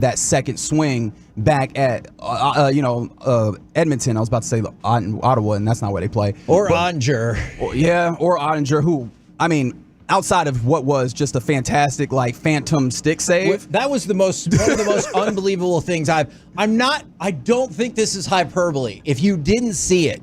that second swing back at Edmonton. I was about to say Ottawa, and that's not where they play. Or Ottinger. Or Ottinger, who, I mean, outside of what was just a fantastic phantom stick save. That was one of the most unbelievable things I don't think this is hyperbole. If you didn't see it,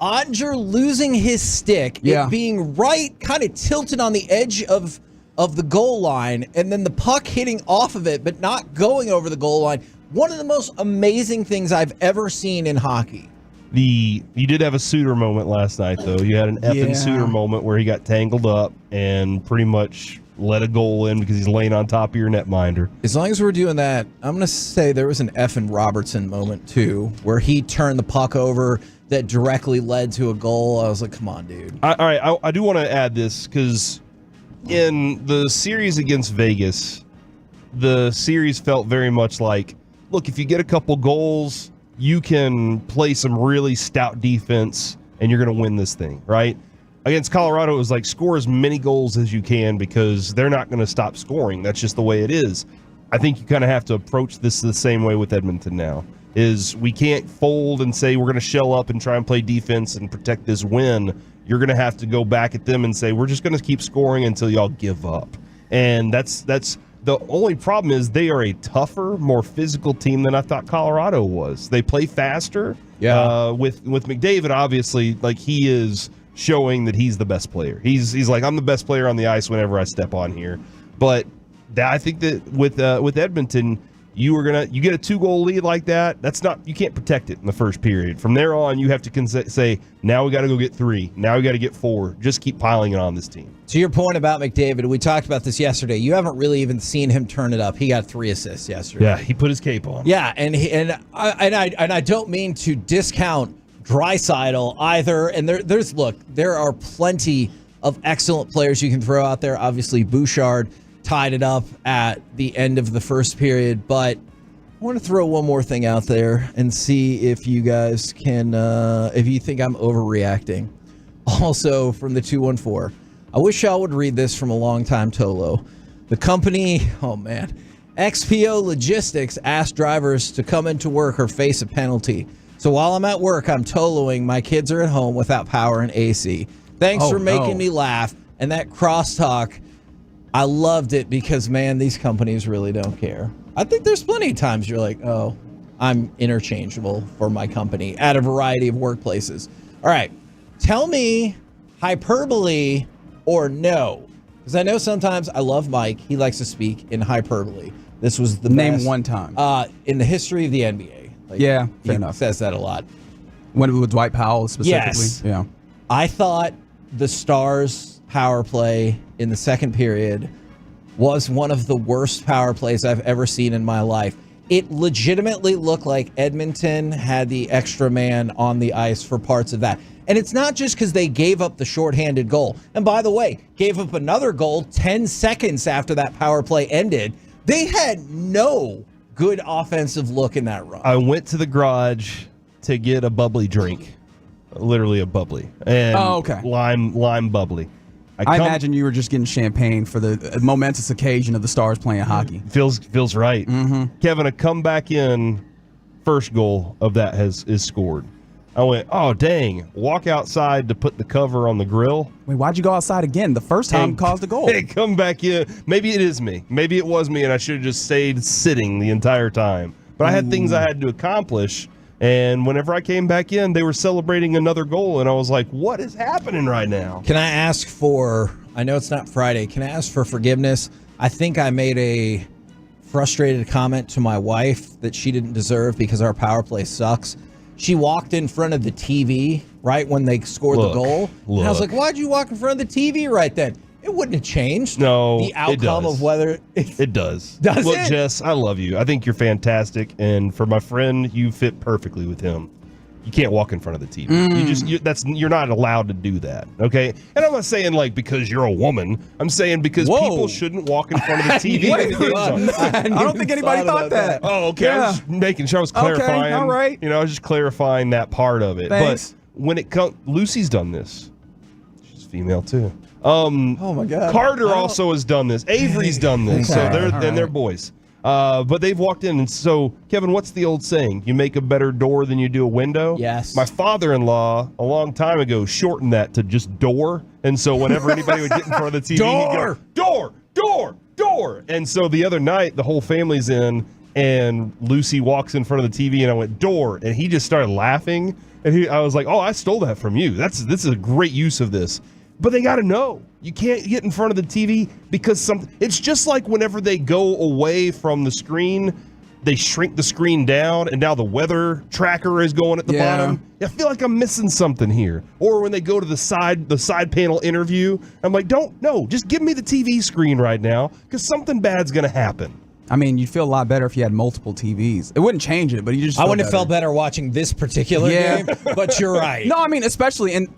Ottinger losing his stick, it being right, kind of tilted on the edge of the goal line, and then the puck hitting off of it, but not going over the goal line. One of the most amazing things I've ever seen in hockey. You did have a Suter moment last night, though. You had an effing Suter moment where he got tangled up and pretty much let a goal in because he's laying on top of your netminder. As long as we're doing that, I'm going to say there was an effing Robertson moment, too, where he turned the puck over that directly led to a goal. I was like, come on, dude. All right, I do want to add this because in the series against Vegas, the series felt very much like, look, if you get a couple goals, you can play some really stout defense and you're going to win this thing, right? Against Colorado, it was like score as many goals as you can because they're not going to stop scoring. That's just the way it is. I think you kind of have to approach this the same way with Edmonton now, is we can't fold and say we're going to shell up and try and play defense and protect this win. You're going to have to go back at them and say, we're just going to keep scoring until y'all give up. And that's the only problem is they are a tougher, more physical team than I thought Colorado was. They play faster. Yeah. With McDavid, obviously, he is showing that he's the best player. He's like, I'm the best player on the ice whenever I step on here. But I think that with Edmonton, you get a 2-goal lead like that. You can't protect it in the first period. From there on, you have to say, now we got to go get 3. Now we got to get 4. Just keep piling it on this team. To your point about McDavid, we talked about this yesterday. You haven't really even seen him turn it up. He got 3 assists yesterday. Yeah, he put his cape on. Yeah, and I don't mean to discount Draisaitl either. And there are plenty of excellent players you can throw out there. Obviously, Bouchard tied it up at the end of the first period, but I want to throw one more thing out there and see if you guys can, if you think I'm overreacting. Also from the 214, I wish y'all would read this from a longtime Tolo. The company, XPO Logistics asked drivers to come into work or face a penalty. So while I'm at work, I'm Toloing. My kids are at home without power and AC. Thanks for making me laugh. And that crosstalk, I loved it because, man, these companies really don't care. I think there's plenty of times you're like, oh, I'm interchangeable for my company at a variety of workplaces. All right, tell me hyperbole or no. Because I know sometimes I love Mike. He likes to speak in hyperbole. This was the Name best, one time. In the history of the NBA. Fair he enough. Says that a lot. When it was Dwight Powell specifically? Yes. Yeah. I thought the Stars power play in the second period was one of the worst power plays I've ever seen in my life. It legitimately looked like Edmonton had the extra man on the ice for parts of that. And it's not just because they gave up the shorthanded goal. And by the way, gave up another goal 10 seconds after that power play ended. They had no good offensive look in that run. I went to the garage to get a bubbly drink. Literally a bubbly. And lime bubbly. I imagine you were just getting champagne for the momentous occasion of the Stars playing hockey. Feels right. Mm-hmm. Kevin, a comeback in first goal of that is scored. I went, oh, dang. Walk outside to put the cover on the grill. Wait, why'd you go outside again? The first time caused a goal. Hey, come back in. Maybe it is me. Maybe it was me, and I should have just stayed sitting the entire time. But I had things I had to accomplish. And whenever I came back in, they were celebrating another goal, and I was like, what is happening right now? Can I ask I know it's not Friday, can I ask for forgiveness? I think I made a frustrated comment to my wife that she didn't deserve because our power play sucks. She walked in front of the TV right when they scored the goal. And I was like, why'd you walk in front of the TV right then? It wouldn't have changed the outcome of whether it does. Does Look, it? Jess, I love you. I think you're fantastic, and for my friend, you fit perfectly with him. You can't walk in front of the TV. You're not allowed to do that. Okay, and I'm not saying because you're a woman. I'm saying because people shouldn't walk in front of the TV. I don't think anybody thought that. Oh, okay. Yeah. I was just making sure I was clarifying. Okay, all right. I was just clarifying that part of it. Thanks. But when it comes, Lucy's done this. She's female too. Oh my God. Carter also has done this. Avery's done this. So they're boys. But they've walked in, and so, Kevin, what's the old saying? You make a better door than you do a window? Yes. My father-in-law, a long time ago, shortened that to just door. And so whenever anybody would get in front of the TV, Door! he'd go, door. And so the other night, the whole family's in, and Lucy walks in front of the TV, and I went, door. And he just started laughing. And I was like, oh, I stole that from you. This is a great use of this. But they got to know. You can't get in front of the TV because it's just like whenever they go away from the screen, they shrink the screen down, and now the weather tracker is going at the bottom. I feel like I'm missing something here. Or when they go to the side panel interview, I'm like, just give me the TV screen right now because something bad's going to happen. I mean, you'd feel a lot better if you had multiple TVs. It wouldn't change it, but you just I wouldn't have felt better watching this particular game, but you're right. No, I mean, especially, and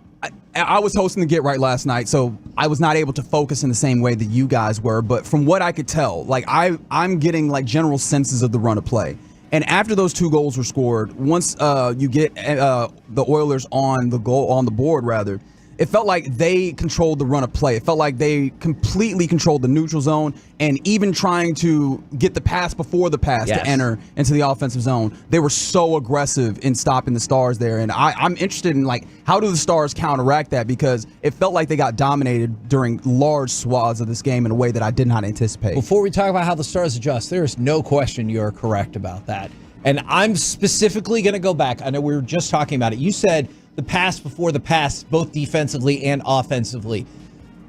I was hosting the Get Right last night, so I was not able to focus in the same way that you guys were. But from what I could tell, like I'm getting like general senses of the run of play. And after those 2 goals were scored, once you get the Oilers on the board, it felt like they controlled the run of play. It felt like they completely controlled the neutral zone, and even trying to get the pass before the pass to enter into the offensive zone. They were so aggressive in stopping the Stars there. And I'm interested in, like, how do the Stars counteract that? Because it felt like they got dominated during large swaths of this game in a way that I did not anticipate. Before we talk about how the Stars adjust, there is no question you're correct about that. And I'm specifically going to go back. I know we were just talking about it. You said the pass before the pass, both defensively and offensively.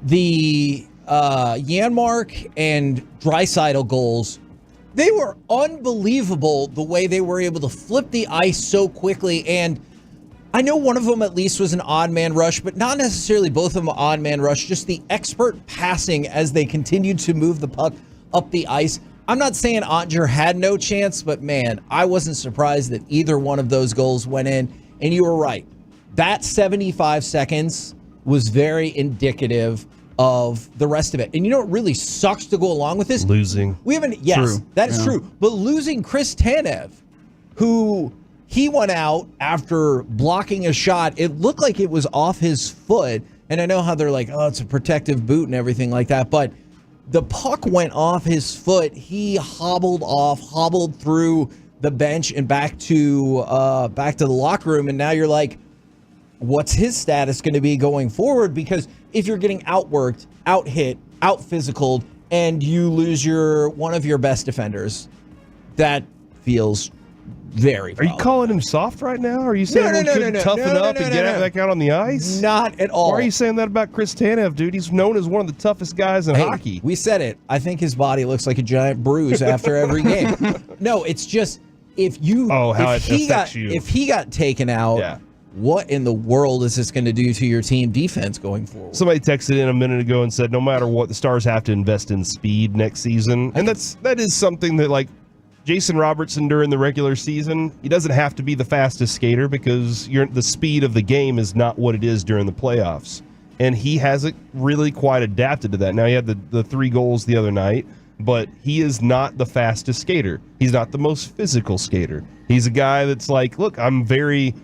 The Janmark and Draisaitl goals, they were unbelievable the way they were able to flip the ice so quickly. And I know one of them at least was an odd man rush, but not necessarily both of them odd man rush, just the expert passing as they continued to move the puck up the ice. I'm not saying Ottinger had no chance, but man, I wasn't surprised that either one of those goals went in. And you were right. That 75 seconds was very indicative of the rest of it. And you know what really sucks to go along with this? Losing. That is true. But losing Chris Tanev, who he went out after blocking a shot. It looked like it was off his foot. And I know how they're like, oh, it's a protective boot and everything like that. But the puck went off his foot. He hobbled through the bench and back to the locker room. And now you're like, what's his status going to be going forward? Because if you're getting outworked, out-hit, out-physicaled, and you lose one of your best defenders, that feels very Are you calling him soft right now? Are you saying he couldn't toughen up and get back out on the ice? Not at all. Why are you saying that about Chris Tanev, dude? He's known as one of the toughest guys in hockey. We said it. I think his body looks like a giant bruise after every game. No, it's just if he got taken out, what in the world is this going to do to your team defense going forward? Somebody texted in a minute ago and said no matter what, the Stars have to invest in speed next season. And that is something that, like, Jason Robertson during the regular season, he doesn't have to be the fastest skater because the speed of the game is not what it is during the playoffs. And he hasn't really quite adapted to that. Now, he had the 3 goals the other night, but he is not the fastest skater. He's not the most physical skater. He's a guy that's like, look, finesse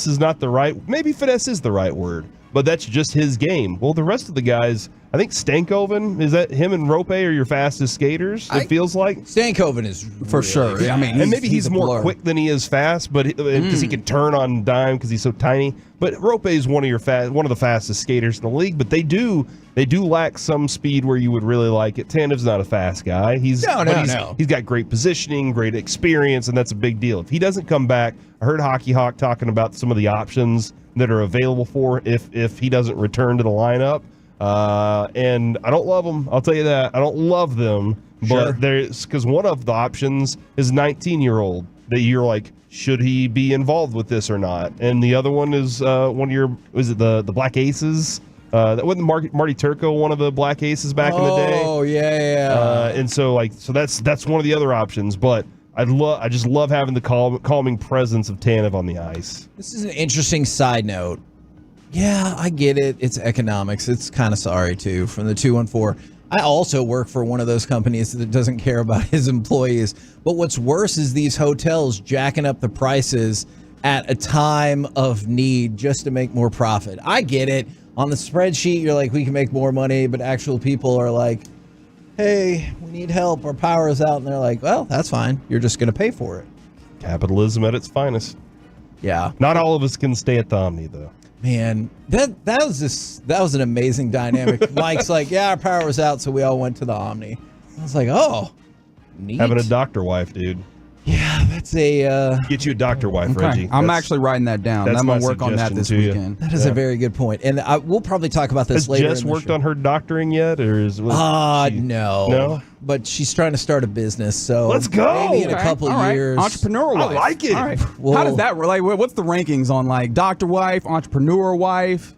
is not the right, maybe finesse is the right word, but that's just his game. Well, the rest of the guys, I think Stankoven, is that him and Rope are your fastest skaters? It feels like Stankoven is for sure. I mean, and maybe he's more quick than he is fast, but because he can turn on dime because he's so tiny. But Rope is one of the fastest skaters in the league. But they do lack some speed where you would really like it. Tanev's not a fast guy. He's got great positioning, great experience, and that's a big deal. If he doesn't come back, I heard Hockey Hawk talking about some of the options that are available for if he doesn't return to the lineup. And I don't love them. I'll tell you that. I don't love them. But there's because one of the options is a 19-year-old that you're like, should he be involved with this or not? And the other one is one of your, was it the Black Aces? That wasn't Marty Turco, one of the Black Aces back in the day. Oh yeah. And so that's one of the other options. But I just love having the calming presence of Tanev on the ice. This is an interesting side note. Yeah, I get it. It's economics. It's kind of sorry, too, from the 214. I also work for one of those companies that doesn't care about his employees. But what's worse is these hotels jacking up the prices at a time of need just to make more profit. I get it. On the spreadsheet, you're like, we can make more money. But actual people are like, hey, we need help. Our power is out. And they're like, well, that's fine. You're just going to pay for it. Capitalism at its finest. Yeah. Not all of us can stay at the Omni, though. Man, that was an amazing dynamic. Mike's like, yeah, our power was out, so we all went to the Omni. I was like, oh, neat. Having a doctor wife, dude. Yeah, that's a... Get you a doctor wife, Reggie. I'm actually writing that down. that's I'm going to my work on that this suggestion to you. weekend. That is a very good point. And we'll probably talk about this Has later. Jess worked on her doctoring yet? Or is No. No? But she's trying to start a business, so Let's go! maybe in a Okay, couple all right. years. Entrepreneur wife. I like it. All right. Well- How does that like? What's the rankings on like doctor wife, entrepreneur wife?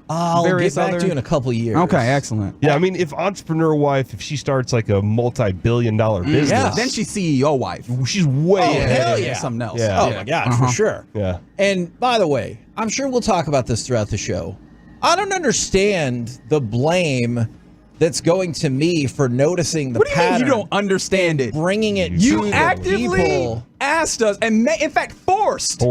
I'll various get back other- to you in a couple years. Okay, excellent. Yeah, I mean, if entrepreneur wife, if she starts like a multi-billion-dollar business, Yeah. Then she's CEO wife. she's way Oh, ahead. hell of yeah. it. Something else. Yeah. Oh, my God, for sure. Yeah. And by the way, I'm sure we'll talk about this throughout the show. I don't understand the blame that's going to me for noticing the What do you mean pattern. you don't understand it? Bringing it You to actively people. asked us, and in fact forced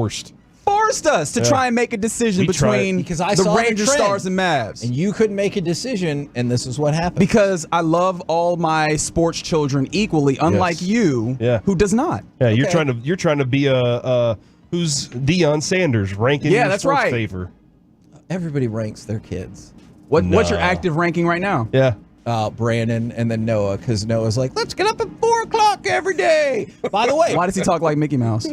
us to try and make a decision We tried. between Because I the saw the Rangers, trend. Stars, and Mavs. And you couldn't make a decision, and this is what happened. Because I love all my sports children equally, unlike you, Yeah. who does not. Yeah, you're Okay. trying to be a who's Deion Sanders ranking Yeah, your that's sports right. favor. Everybody ranks their kids. What's your No. active ranking right now? Yeah. Brandon and then Noah, because Noah's like, let's get up at 4 o'clock every day. By the way, Why does he talk like Mickey Mouse?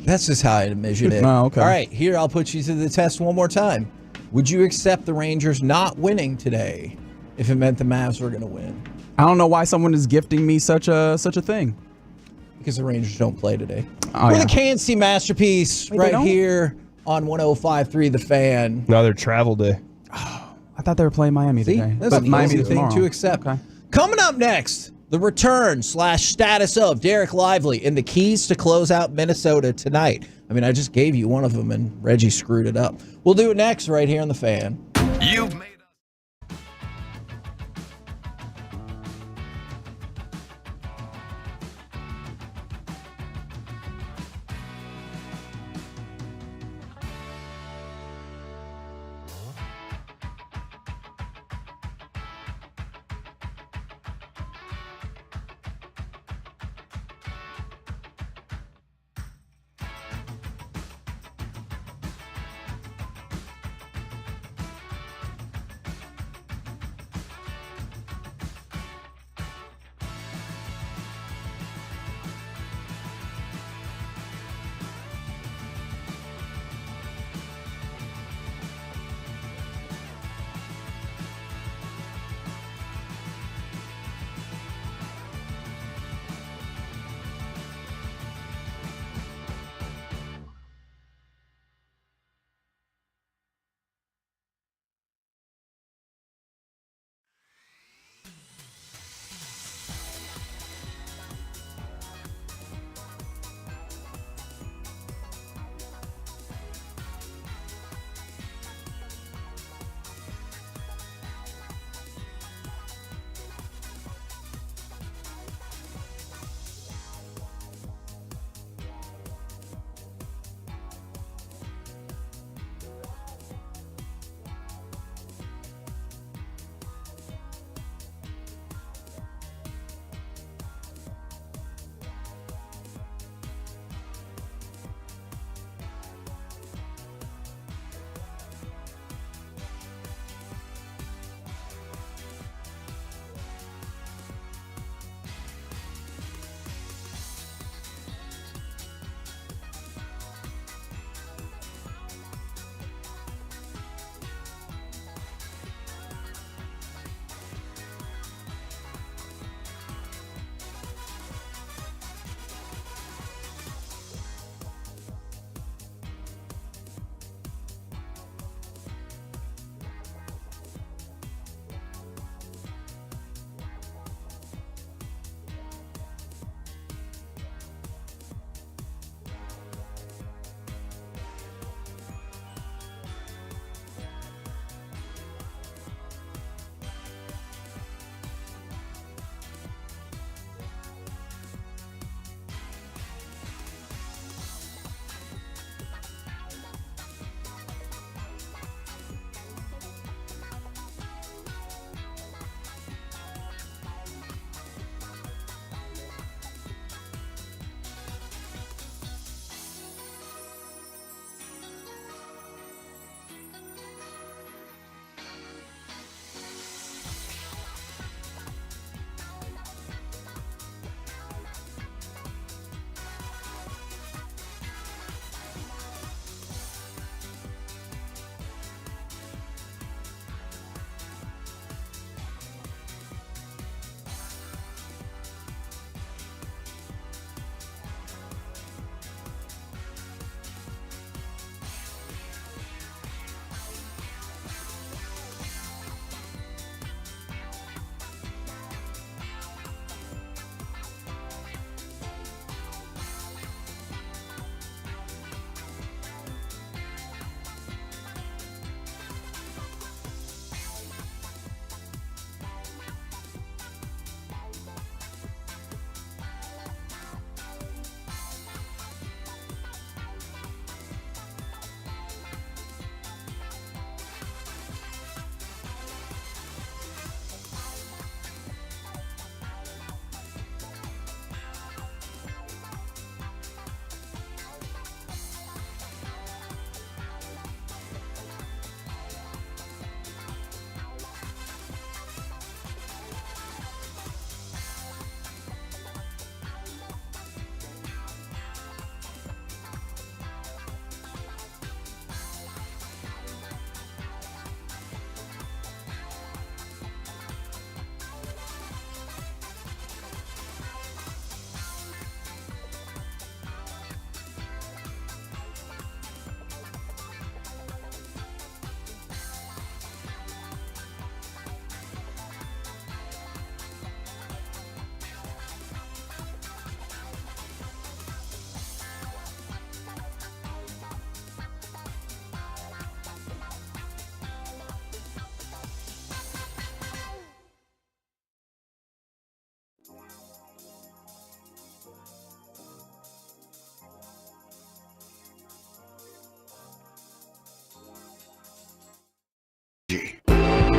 that's just how I measured it. Oh, okay. All right, here, I'll put you to the test one more time. Would you accept the Rangers not winning today if it meant the Mavs were going to win? I don't know why someone is gifting me such a thing. Because the Rangers don't play today. Oh, We're yeah. the KNC Masterpiece Wait, they right don't? here on 105.3 The Fan. Now they're travel day. I thought they were playing Miami See, today, that's but an Miami easy thing tomorrow. to accept. Okay. Coming up next, the return / status of Derek Lively and the keys to close out Minnesota tonight. I mean, I just gave you one of them, and Reggie screwed it up. We'll do it next right here on The Fan. You've made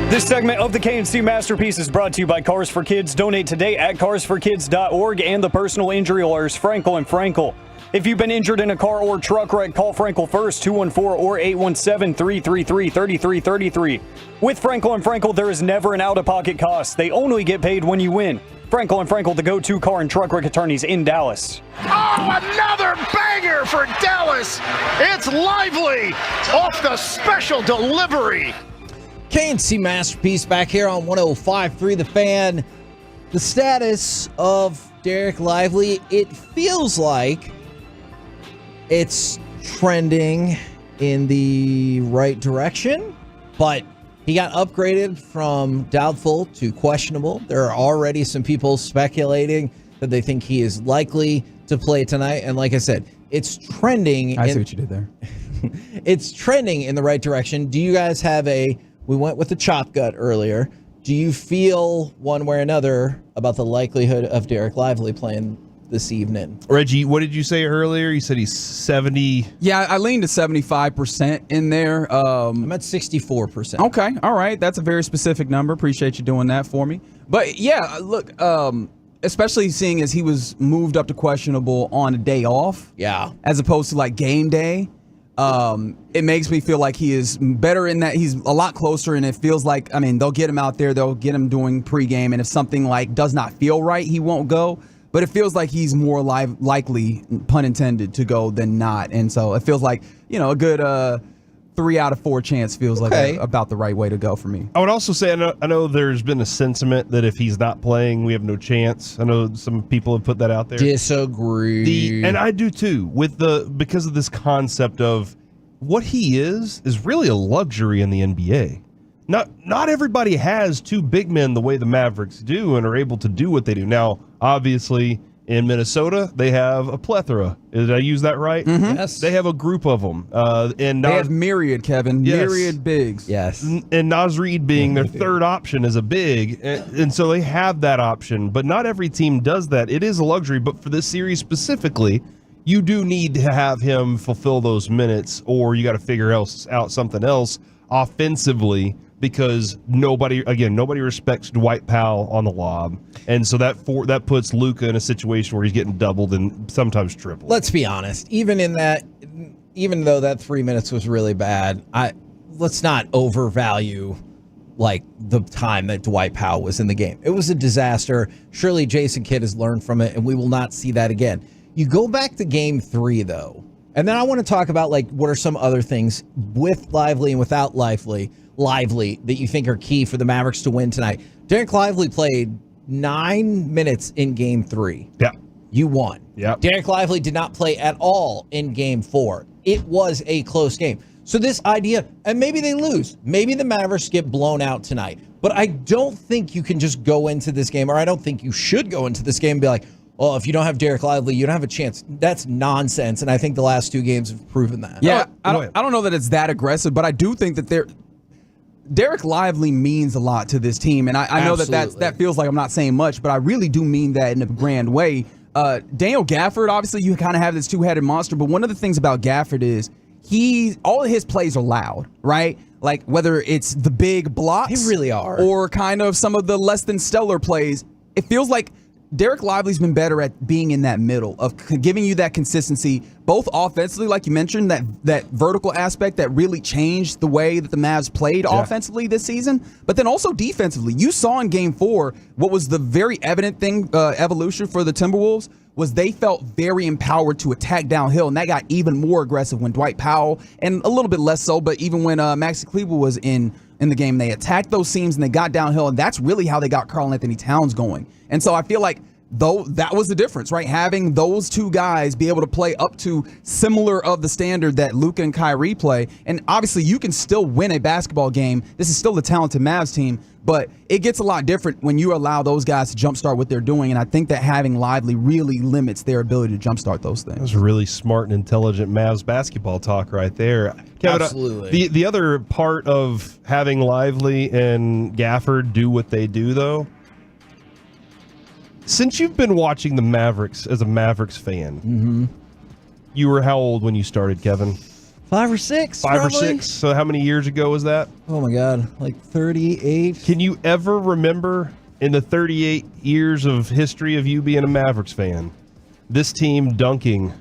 This segment of the KNC Masterpiece is brought to you by Cars for Kids. Donate today at carsforkids.org and the personal injury lawyers Frankel and Frankel. If you've been injured in a car or truck wreck, call Frankel first, 214 or 817-333-3333. With Frankel and Frankel, there is never an out-of-pocket cost. They only get paid when you win. Frankel and Frankel, the go-to car and truck wreck attorneys in Dallas. Oh, another banger for Dallas. It's Lively off the special delivery. KNC Masterpiece back here on 105.3 The Fan. The status of Derek Lively, it feels like it's trending in the right direction, but he got upgraded from doubtful to questionable. There are already some people speculating that they think he is likely to play tonight. And like I said, it's trending. I see what you did there. It's trending in the right direction. Do you guys have we went with the chop gut earlier. Do you feel one way or another about the likelihood of Derek Lively playing this evening? Reggie, what did you say earlier? You said he's 70. Yeah, I leaned to 75% in there. I'm at 64%. Okay, all right. That's a very specific number. Appreciate you doing that for me. But yeah, look, especially seeing as he was moved up to questionable on a day off. Yeah. As opposed to like game day. It makes me feel like he is better in that he's a lot closer, and it feels like, I mean, they'll get him out there, they'll get him doing pregame, and if something like does not feel right, he won't go. But it feels like he's more likely, pun intended, to go than not. And so it feels like, a good 3 out of 4 chance feels like about the right way to go for me. I would also say, I know there's been a sentiment that if he's not playing, we have no chance. I know some people have put that out there. Disagree. And I do too, because of this concept of what he is really a luxury in the NBA. Not everybody has two big men the way the Mavericks do and are able to do what they do. Now, obviously, in Minnesota, they have a plethora. Did I use that right? Mm-hmm. Yes. They have a group of them. And they have myriad, Kevin. Yes. Myriad bigs. Yes. And Naz Reid being their third option as a big. And so they have that option. But not every team does that. It is a luxury. But for this series specifically, you do need to have him fulfill those minutes, or you got to figure out something else offensively, because nobody respects Dwight Powell on the lob, and so that puts Luka in a situation where he's getting doubled and sometimes tripled. Let's be honest. Even though that 3 minutes was really bad, let's not overvalue like the time that Dwight Powell was in the game. It was a disaster. Surely Jason Kidd has learned from it, and we will not see that again. You go back to Game 3 though, and then I want to talk about like what are some other things with Lively and without Lively that you think are key for the Mavericks to win tonight. Derek Lively played 9 minutes in Game 3. Yeah. You won. Yeah. Derek Lively did not play at all in Game 4. It was a close game. So this idea, and maybe they lose. Maybe the Mavericks get blown out tonight. But I don't think you can just go into this game, or I don't think you should go into this game and be like, oh, if you don't have Derek Lively, you don't have a chance. That's nonsense. And I think the last 2 games have proven that. Yeah, I don't know that it's that aggressive, but I do think that Derek Lively means a lot to this team, and I know that feels like I'm not saying much, but I really do mean that in a grand way. Daniel Gafford, obviously, you kind of have this two-headed monster, but one of the things about Gafford is all of his plays are loud, right? Like whether it's the big blocks, they really are, or kind of some of the less than stellar plays. It feels like Derek Lively's been better at being in that middle, of giving you that consistency, both offensively, like you mentioned, that vertical aspect that really changed the way that the Mavs played offensively this season, but then also defensively. You saw in Game 4 what was the very evident thing, evolution for the Timberwolves, was they felt very empowered to attack downhill, and that got even more aggressive when Dwight Powell, and a little bit less so, but even when Maxi Kleber was in the game, they attacked those seams and they got downhill, and that's really how they got Karl-Anthony Towns going. And so I feel like that was the difference, right? Having those two guys be able to play up to similar of the standard that Luka and Kyrie play. And obviously you can still win a basketball game. This is still a talented Mavs team, but it gets a lot different when you allow those guys to jumpstart what they're doing. And I think that having Lively really limits their ability to jumpstart those things. That was really smart and intelligent Mavs basketball talk right there. Kevin, absolutely. The other part of having Lively and Gafford do what they do, though, since you've been watching the Mavericks as a Mavericks fan, you were how old when you started, Kevin? 5 or 6. 5 probably. or 6. So how many years ago was that? Oh my God, like 38. Can you ever remember in the 38 years of history of you being a Mavericks fan, this team dunking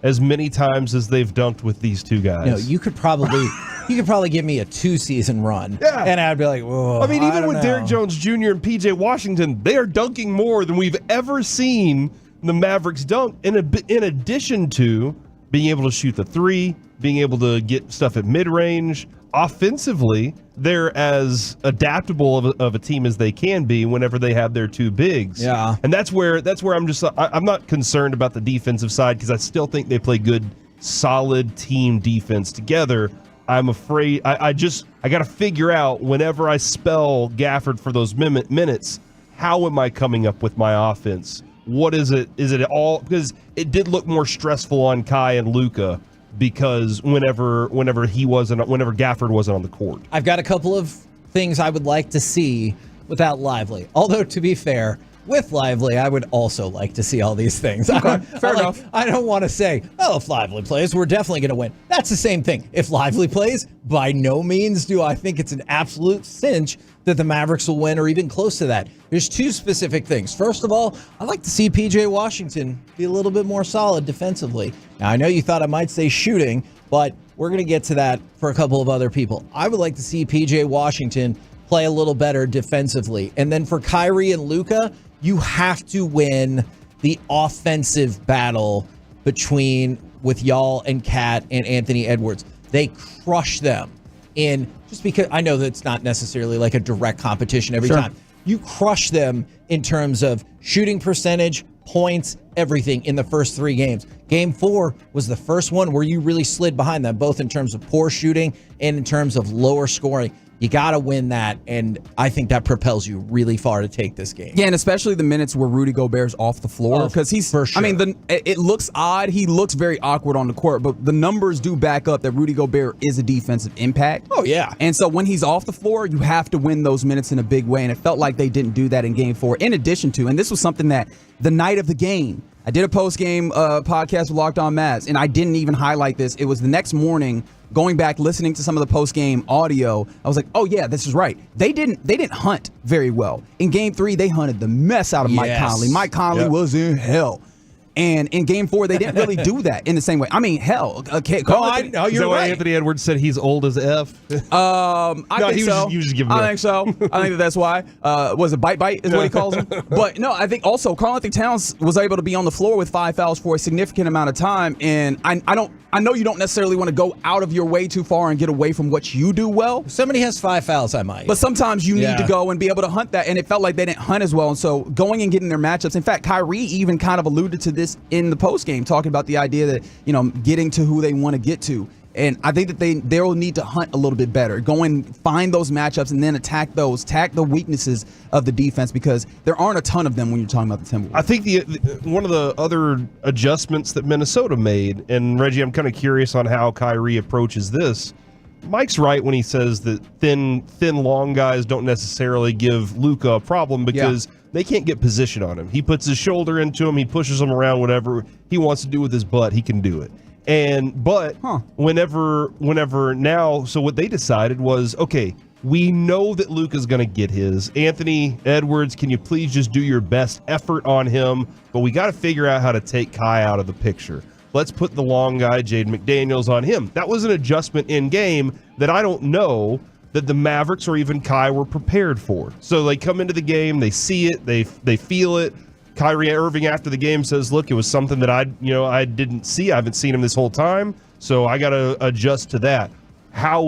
as many times as they've dunked with these two guys? No, you could probably give me a 2-season run, and I'd be like, whoa. I mean, even with know. Derrick Jones Jr. and PJ Washington, they are dunking more than we've ever seen the Mavericks dunk. In addition to being able to shoot the three, being able to get stuff at mid-range, offensively, they're as adaptable of a team as they can be whenever they have their two bigs. Yeah. And that's where I'm not concerned about the defensive side because I still think they play good, solid team defense together. I'm afraid I got to figure out whenever I spell Gafford for those minutes, how am I coming up with my offense? What is it? Is it all because it did look more stressful on Kai and Luka because whenever Gafford wasn't on the court. I've got a couple of things I would like to see without Lively. Although, to be fair, with Lively, I would also like to see all these things. Okay, fair enough. I don't want to say, oh, if Lively plays, we're definitely going to win. That's the same thing. If Lively plays, by no means do I think it's an absolute cinch that the Mavericks will win or even close to that. There's two specific things. First of all, I'd like to see PJ Washington be a little bit more solid defensively. Now, I know you thought I might say shooting, but we're going to get to that for a couple of other people. I would like to see PJ Washington play a little better defensively. And then for Kyrie and Luka, you have to win the offensive battle with y'all and Kat and Anthony Edwards. They crush them just because I know that it's not necessarily like a direct competition every time. You crush them in terms of shooting percentage, points, everything in the first 3 games. Game 4 was the first one where you really slid behind them, both in terms of poor shooting and in terms of lower scoring. You got to win that, and I think that propels you really far to take this game. Yeah, and especially the minutes where Rudy Gobert's off the floor because he's. For sure. I mean, it looks odd. He looks very awkward on the court, but the numbers do back up that Rudy Gobert is a defensive impact. Oh yeah. And so when he's off the floor, you have to win those minutes in a big way, and it felt like they didn't do that in Game 4. In addition to, and this was something that the night of the game, I did a post-game podcast with Locked On Mavs, and I didn't even highlight this. It was the next morning. Going back, listening to some of the post-game audio, I was like, "Oh yeah, this is right." They didn't hunt very well in Game 3. They hunted the mess out of Mike Conley. Mike Conley was in hell, and in Game 4, they didn't really do that in the same way. I mean, hell, You're right. Anthony Edwards said he's old as F. I think so. He was just giving I think so. I think that's why. Was it bite is what he calls him? But no, I think also Karl-Anthony Towns was able to be on the floor with 5 fouls for a significant amount of time, and I know you don't necessarily want to go out of your way too far and get away from what you do well. If somebody has 5 fouls, I might. But sometimes you need to go and be able to hunt that, and it felt like they didn't hunt as well. And so going and getting their matchups. In fact, Kyrie even kind of alluded to this in the postgame, talking about the idea that, getting to who they want to get to. And I think that they will need to hunt a little bit better. Go and find those matchups and then attack the weaknesses of the defense because there aren't a ton of them when you're talking about the Timberwolves. I think one of the other adjustments that Minnesota made, and Reggie, I'm kind of curious on how Kyrie approaches this. Mike's right when he says that thin, long guys don't necessarily give Luka a problem because they can't get position on him. He puts his shoulder into him, he pushes him around, whatever he wants to do with his butt, he can do it. But whenever now, so what they decided was, okay, we know that Luka's going to get his. Anthony Edwards, can you please just do your best effort on him? But we got to figure out how to take Kai out of the picture. Let's put the long guy, Jaden McDaniels, on him. That was an adjustment in game that I don't know that the Mavericks or even Kai were prepared for. So they come into the game, they see it, they feel it. Kyrie Irving after the game says, look, it was something that I didn't see. I haven't seen him this whole time, so I got to adjust to that. How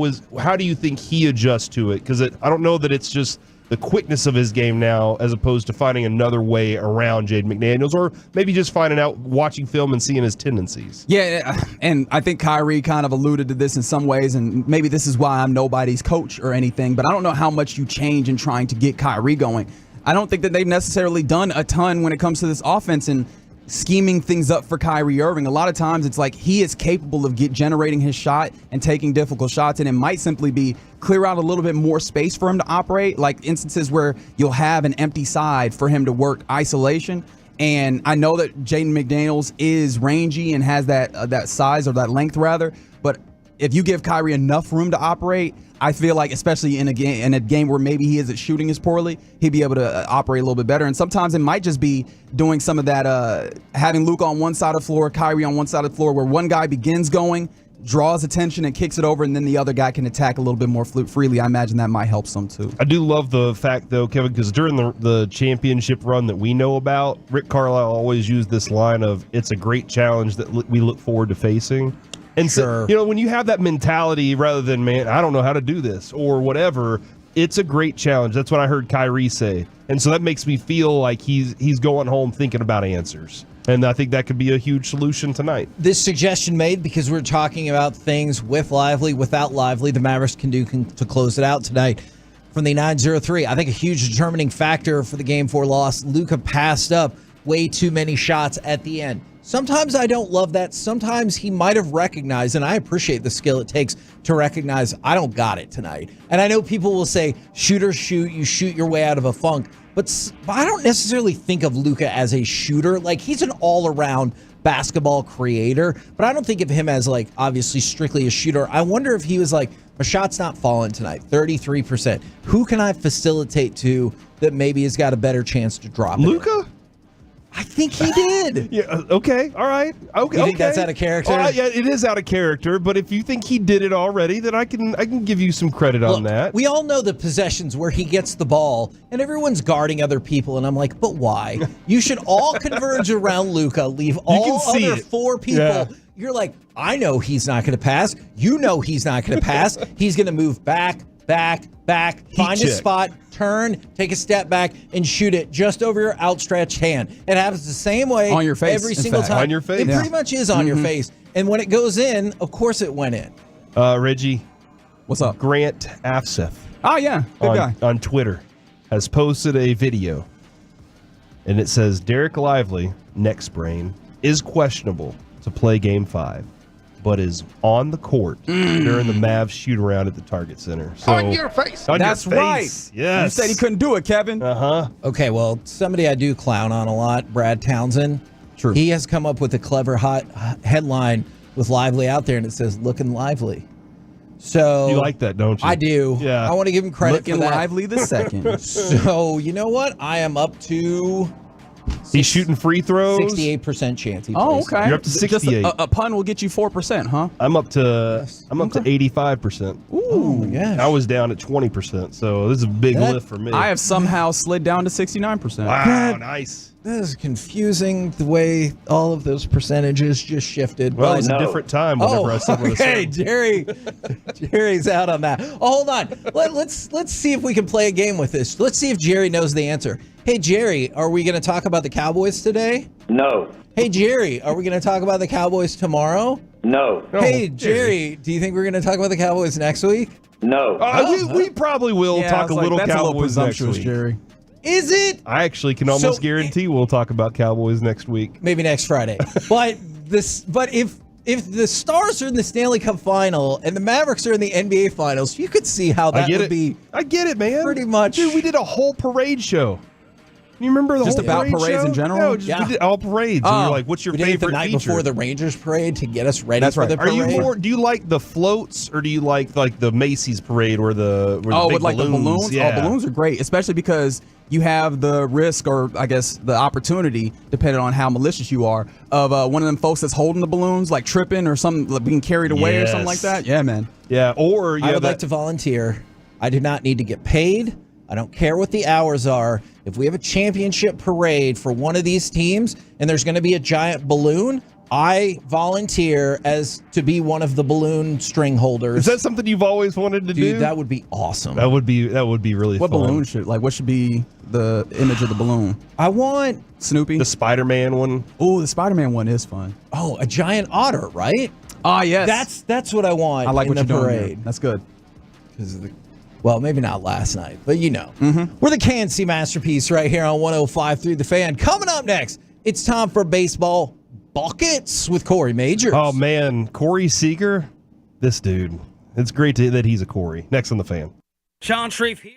do you think he adjusts to it? Because I don't know that it's just the quickness of his game now as opposed to finding another way around Jaden McDaniels, or maybe just finding out, watching film and seeing his tendencies. Yeah, and I think Kyrie kind of alluded to this in some ways, and maybe this is why I'm nobody's coach or anything, but I don't know how much you change in trying to get Kyrie going. I don't think that they've necessarily done a ton when it comes to this offense and scheming things up for Kyrie Irving. A lot of times it's like he is capable of generating his shot and taking difficult shots, and it might simply be clear out a little bit more space for him to operate, like instances where you'll have an empty side for him to work isolation. And I know that Jaden McDaniels is rangy and has that size or that length rather, but if you give Kyrie enough room to operate, I feel like, especially in a game where maybe he isn't shooting as poorly, he'd be able to operate a little bit better. And sometimes it might just be doing some of that, having Luka on one side of the floor, Kyrie on one side of the floor, where one guy begins going, draws attention and kicks it over, and then the other guy can attack a little bit more freely. I imagine that might help some too. I do love the fact, though, Kevin, because during the championship run that we know about, Rick Carlisle always used this line of, it's a great challenge that we look forward to facing. And Sure. so, when you have that mentality rather than, man, I don't know how to do this or whatever, it's a great challenge. That's what I heard Kyrie say. And so that makes me feel like he's going home thinking about answers. And I think that could be a huge solution tonight. This suggestion made because we're talking about things with Lively, without Lively, the Mavericks can do to close it out tonight from the 9-0-3. I think a huge determining factor for the Game 4 loss, Luka passed up way too many shots at the end. Sometimes I don't love that. Sometimes he might have recognized, and I appreciate the skill it takes to recognize, I don't got it tonight. And I know people will say, shooters shoot, you shoot your way out of a funk. But I don't necessarily think of Luka as a shooter. Like, he's an all-around basketball creator, but I don't think of him as, like, obviously strictly a shooter. I wonder if he was like, my shot's not falling tonight, 33%. Who can I facilitate to that maybe has got a better chance to drop it? Luka? I think he did. Yeah. Okay. All right. Okay. You think that's out of character? Yeah, it is out of character. But if you think he did it already, then I can give you some credit on that. We all know the possessions where he gets the ball and everyone's guarding other people, and I'm like, but why? You should all converge around Luka, leave all see other it. four people. Yeah. You're like, I know he's not going to pass. You know he's not going to pass. He's going to move back, find a check. spot, turn, take a step back, and shoot it just over your outstretched hand. It happens the same way On your face, every in single fact. time. On your face. It Yeah. pretty much is on your face. And when it goes in, of course it went in. Reggie, What's up? Grant Afseth Oh, yeah. Good guy. on Twitter has posted a video, and it says Derek Lively, neck sprain, is questionable to play Game 5, but is on the court during the Mavs shoot-around at the Target Center. So, On your face. on That's your right. face. Yes. You said he couldn't do it, Kevin. Uh-huh. Okay, well, somebody I do clown on a lot, Brad Townsend. True. He has come up with a clever hot headline with Lively out there, and it says, looking lively. So You like that, don't you? I do. Yeah. I want to give him credit Looking for that. lively the second. So, you know what? I am up to He's shooting free throws. 68% chance he Oh, plays. okay. You're up to Just 68. a pun will get you 4%, huh? I'm up to 85%. Oh, my gosh. I was down at 20%, so this is a big That- lift for me. I have somehow slid down to 69%. wow, nice. That is confusing the way all of those percentages just shifted. Well, it But- was a different time whenever I said what I okay, said. Jerry's out on that. Oh, hold on. Let's see if we can play a game with this. Let's see if Jerry knows the answer. Hey, Jerry, are we going to talk about the Cowboys today? No. Hey, Jerry, are we going to talk about the Cowboys tomorrow? No. Hey, Jerry, do you think we're going to talk about the Cowboys next week? No. We probably will Yeah, talk it's a like, little that's Cowboys a little next presumptuous, week. Jerry. Is it? I actually can almost So- guarantee we'll talk about Cowboys next week. Maybe next Friday. But if the Stars are in the Stanley Cup final and the Mavericks are in the NBA finals, you could see how that I get would it. be. I get it, man. pretty much- Dude, we did a whole parade show. You remember the Just whole about parade parades show? in general? No, just, Yeah. we did all parades. And Oh. you're like, what's your We did it favorite the night feature? before the Rangers parade to get us ready That's for right. the Are parade. you more? Do you like the floats or do you like the Macy's parade where the big with like balloons? the balloons? Yeah. Oh, balloons are great, especially because you have the risk, or I guess the opportunity, depending on how malicious you are, of one of them folks that's holding the balloons, like tripping or something, like being carried away or something like Yes. that. Yeah, man. Yeah, or you I have would that, like to volunteer. I do not need to get paid. I don't care what the hours are. If we have a championship parade for one of these teams and there's going to be a giant balloon, I volunteer as to be one of the balloon string holders. Is that something you've always wanted to do? Dude, that would be awesome. That would be really What fun. balloon what should be the image of the balloon? I want, Snoopy? The Spider-Man one. Oh, the Spider-Man one is fun. a giant otter, right? Ah, yes. That's what I want. I like in what you're the doing. parade. There. That's good. Well, maybe not last night, but you know. We're the KNC Masterpiece right here on 105 through the Fan. Coming up next, it's time for Baseball Buckets with Corey Majors. Oh man, Corey Seager, this dude. It's great that he's a Corey. Next on the Fan. Sean Shreve here.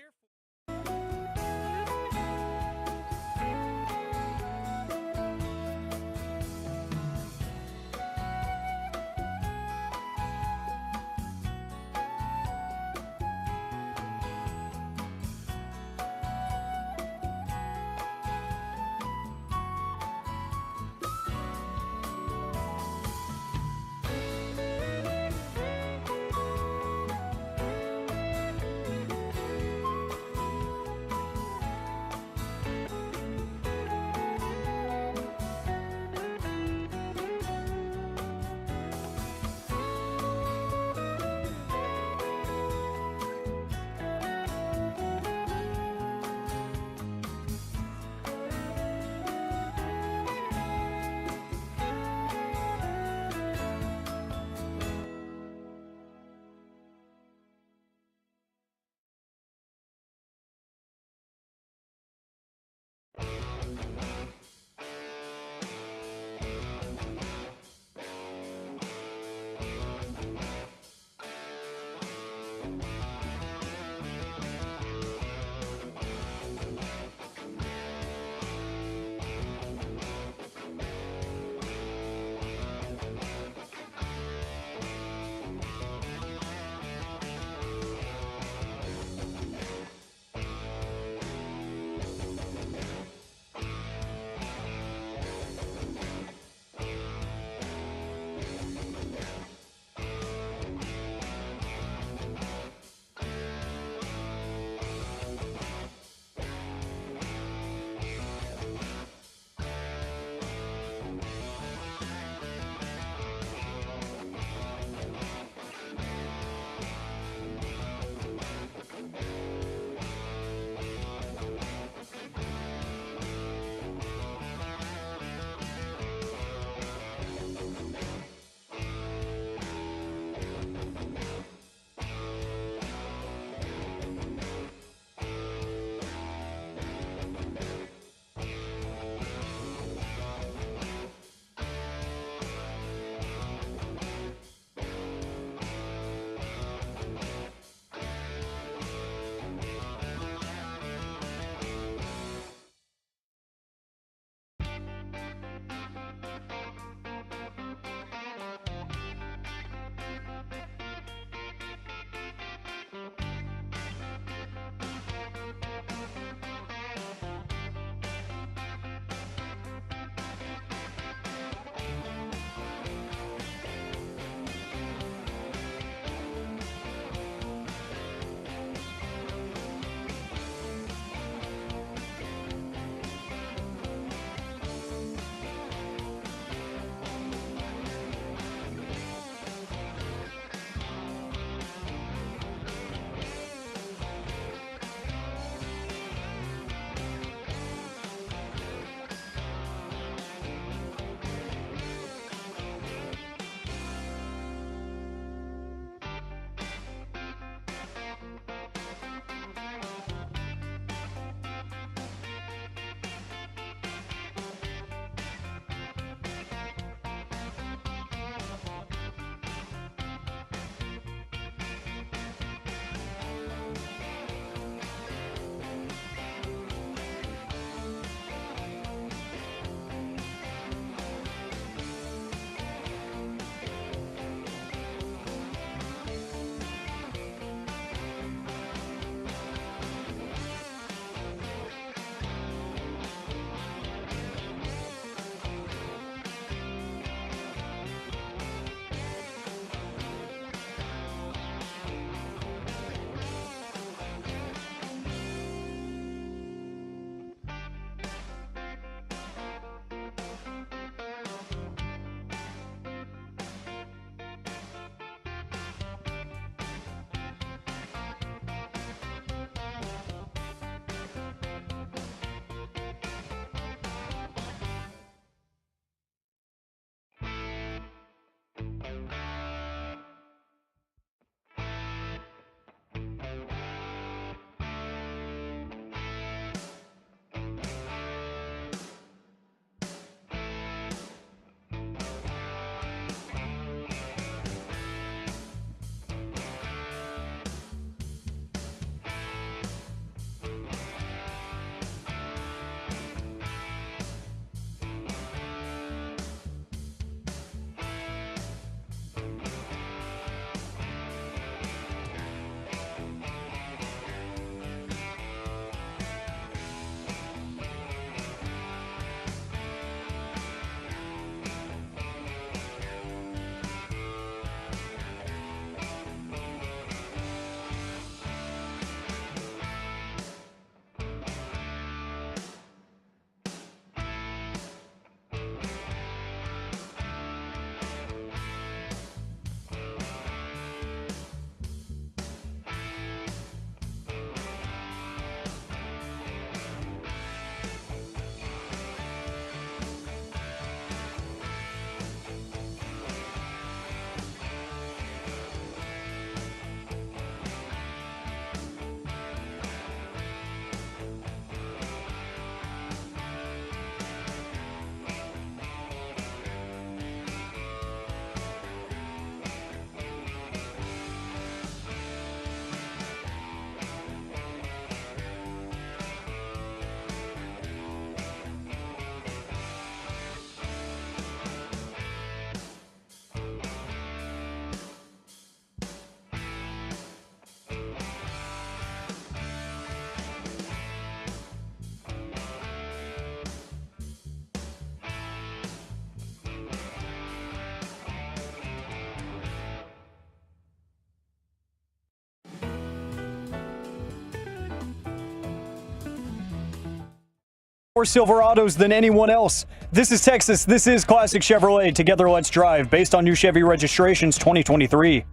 More Silverados than anyone else. This is Texas. This is Classic Chevrolet. Together, let's drive. Based on new Chevy registrations 2023.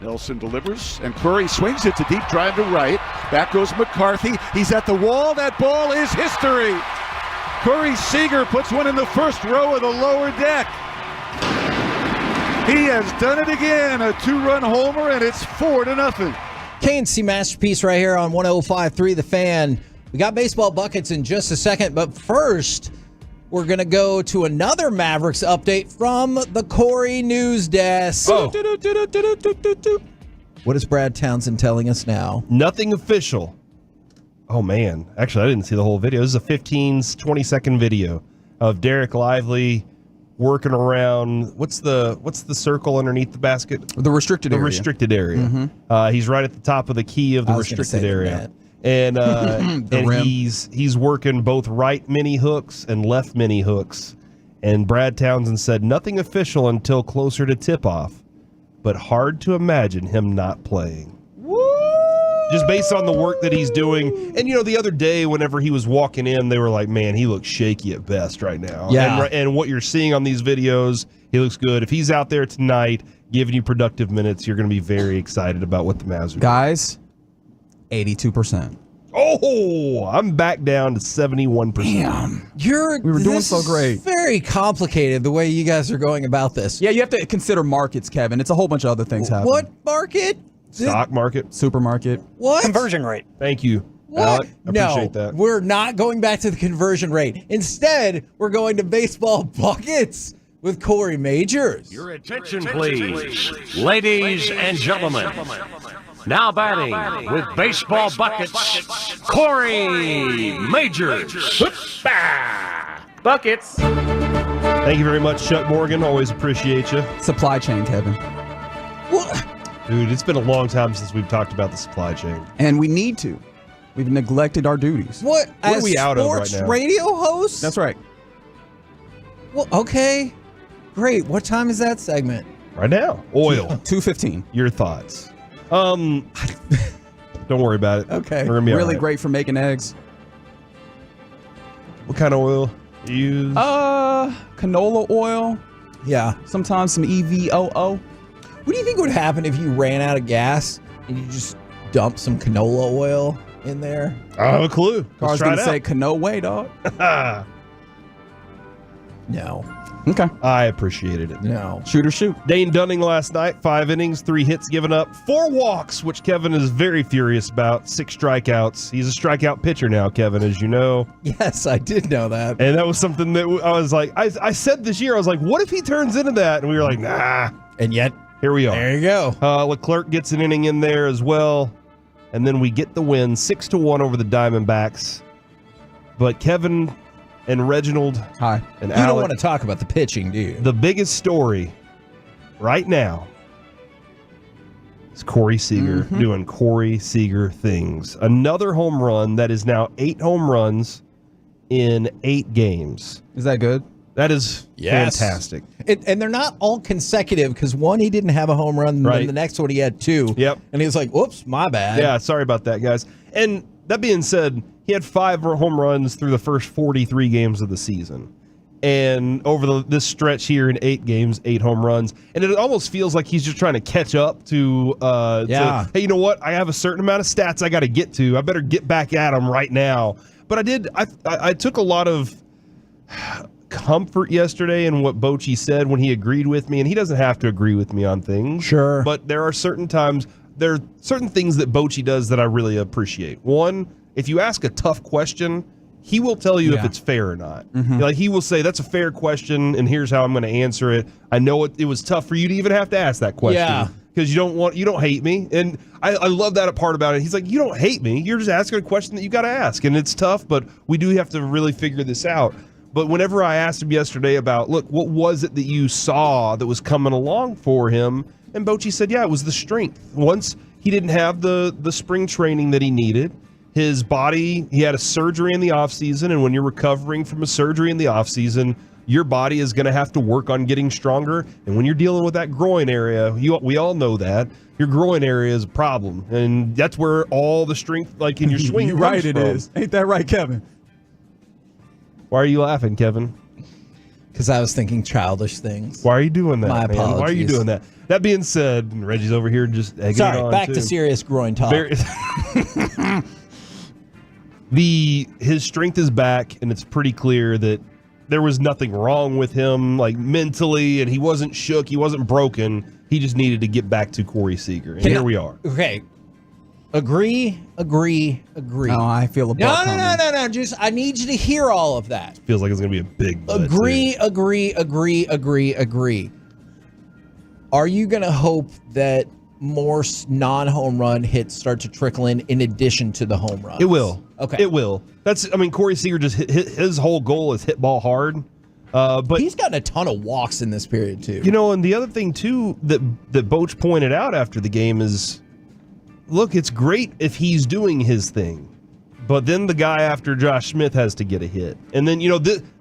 Nelson delivers, and Curry swings it to deep drive to right. Back goes McCarthy. He's at the wall. That ball is history. Corey Seager puts one in the first row of the lower deck. He has done it again. A 2-run homer, and it's 4-0. KNC Masterpiece right here on 105.3 The Fan. We got baseball buckets in just a second, but first, we're going to go to another Mavericks update from the Corey News Desk. Oh. What is Brad Townsend telling us now? Nothing official. Oh, man. Actually, I didn't see the whole video. This is a 20-second video of Derek Lively working around. What's the circle underneath the basket? The restricted area. The restricted area. Mm-hmm. He's right at the top of the key of the restricted area. And he's working both right mini hooks and left mini hooks. And Brad Townsend said nothing official until closer to tip-off, but hard to imagine him not playing. Just based on the work that he's doing. And, the other day whenever he was walking in, they were like, man, he looks shaky at best right now. Yeah. And what you're seeing on these videos, he looks good. If he's out there tonight giving you productive minutes, you're going to be very excited about what the Mavs are doing. Guys, 82%. Oh, I'm back down to 71%. Damn. We were doing so great. Very complicated the way you guys are going about this. Yeah, you have to consider markets, Kevin. It's a whole bunch of other things happening. What market? Stock market. Supermarket. What? Conversion rate. Thank you, What? Alec. I appreciate No, that. we're not going back to the conversion rate. Instead, we're going to baseball buckets with Corey Majors. Your attention, please, ladies and gentlemen. Now batting with baseball buckets, Corey Majors. Buckets. Thank you very much, Chuck Morgan. Always appreciate you. Supply chain, Kevin. What? Dude, it's been a long time since we've talked about the supply chain. And we need to. We've neglected our duties. What? What are As we out of right sports now? radio host? That's right. Well, okay. Great. What time is that segment? Right now. Oil. 215. Your thoughts. Don't worry about it. Okay. We're gonna be all Really right. great for making eggs. What kind of oil do you use? Canola oil. Yeah. Sometimes some EVOO. What do you think would happen if you ran out of gas and you just dumped some canola oil in there? I don't have a clue. Car's Let's try gonna it say Cano way, dog. out. No. Okay. I appreciated it. No. Shoot or shoot. Dane Dunning last night, 5 innings, 3 hits given up, 4 walks, which Kevin is very furious about, 6 strikeouts. He's a strikeout pitcher now, Kevin, as you know. Yes, I did know that. And that was something that I was like, I said this year, I was like, what if he turns into that? And we were like, nah. And yet, Here we are. there you go. Leclerc gets an inning in there as well. And then we get the win, 6-1 over the Diamondbacks. But Kevin and Reginald Hi. and You don't Alec, want to talk about the pitching, do you? the biggest story right now is Corey Seager doing Corey Seager things. Another home run. That is now 8 home runs in 8 games. Is that good? That is Yes. fantastic. And they're not all consecutive because one, he didn't have a home run, and Right. then the next one he had 2. Yep. And he was like, whoops, my bad. Yeah, sorry about that, guys. And that being said, he had 5 home runs through the first 43 games of the season. And over this stretch here in 8 games, 8 home runs. And it almost feels like he's just trying to catch up to, hey, you know what? I have a certain amount of stats I got to get to. I better get back at them right now. But I took a lot of comfort yesterday in what Bochy said when he agreed with me. And he doesn't have to agree with me on things. Sure. But there are certain times, there are certain things that Bochy does that I really appreciate. One, if you ask a tough question, he will tell you if it's fair or not. Like he will say, that's a fair question, and here's how I'm going to answer it. I know it was tough for you to even have to ask that question. Yeah. Because you don't hate me. And I love that part about it. He's like, you don't hate me. You're just asking a question that you got to ask. And it's tough, but we do have to really figure this out. But whenever I asked him yesterday about, look, what was it that you saw that was coming along for him? And Bochy said, yeah, it was the strength. Once he didn't have the spring training that he needed, his body, he had a surgery in the offseason, and when you're recovering from a surgery in the offseason, your body is going to have to work on getting stronger. And when you're dealing with that groin area, we all know that, your groin area is a problem. And that's where all the strength, like in your swing, You're right, comes it from. is. Ain't that right, Kevin? Why are you laughing, Kevin? Because I was thinking childish things. Why are you doing that, My man? Why are you apologies. doing that? That being said, Reggie's over here just egging it Sorry, on, back too. to serious groin talk. His strength is back, and it's pretty clear that there was nothing wrong with him, like mentally, and he wasn't shook, he wasn't broken. He just needed to get back to Corey Seager, and here we are. Okay. Agree. No, I feel a butt coming. No. Just, I need you to hear all of that. Feels like it's going to be a big butt, Agree. too. Are you going to hope that more non-home run hits start to trickle in addition to the home runs? It will. Okay. It will. Corey Seager just hit his whole goal is hit ball hard. But he's gotten a ton of walks in this period, too. You know, and the other thing, too, that Boch pointed out after the game is, look, it's great if he's doing his thing. But then the guy after Josh Smith has to get a hit. And then,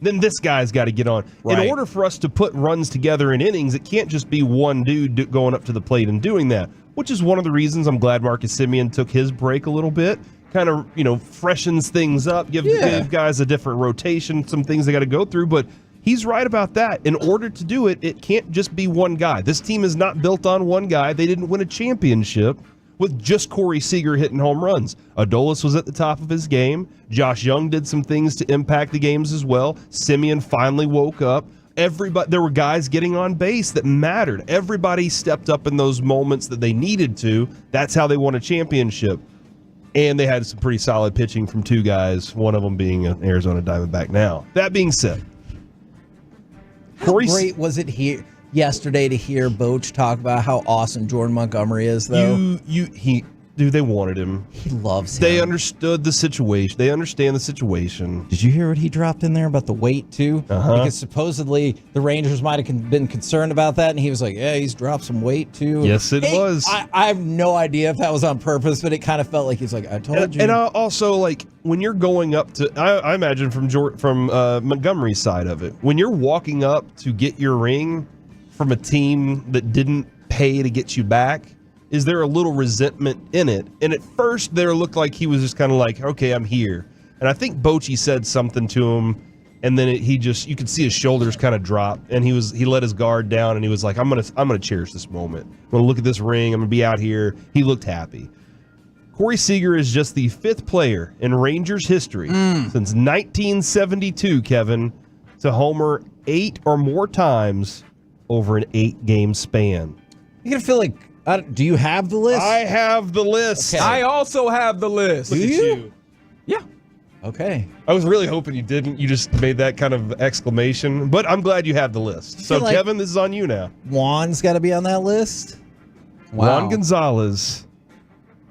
then this guy's got to get on. Right. In order for us to put runs together in innings, it can't just be one dude going up to the plate and doing that, which is one of the reasons I'm glad Marcus Semien took his break a little bit. Kind of, freshens things up, give guys a different rotation, some things they got to go through. But he's right about that. In order to do it, it can't just be one guy. This team is not built on one guy. They didn't win a championship with just Corey Seager hitting home runs. Adolis was at the top of his game. Josh Young did some things to impact the games as well. Semien finally woke up. There were guys getting on base that mattered. Everybody stepped up in those moments that they needed to. That's how they won a championship. And they had some pretty solid pitching from two guys, one of them being an Arizona Diamondback now. That being said, How great was it here yesterday to hear Boch talk about how awesome Jordan Montgomery is, though? They wanted him. He loves him. They understood the situation. They understand the situation. Did you hear what he dropped in there about the weight, too? Uh-huh. Because supposedly the Rangers might have been concerned about that, and he was like, yeah, he's dropped some weight, too. Yes, it was. I have no idea if that was on purpose, but it kind of felt like he's like, I told you. And also, like, when you're going up to, I imagine from Montgomery's side of it, when you're walking up to get your ring from a team that didn't pay to get you back, is there a little resentment in it? And at first, there looked like he was just kind of like, okay, I'm here. And I think Bochy said something to him, and then you could see his shoulders kind of drop, and he let his guard down, and he was like, I'm gonna cherish this moment. I'm gonna look at this ring. I'm gonna be out here. He looked happy. Corey Seager is just the 5th player in Rangers history since 1972, Kevin, to homer 8 or more times over an 8-game span. You're going to feel like, do you have the list? I have the list. Okay. I also have the list. Do you? Yeah. Okay. I was really hoping you didn't. You just made that kind of exclamation. But I'm glad you have the list. So, like Kevin, this is on you now. Juan's got to be on that list? Wow. Juan Gonzalez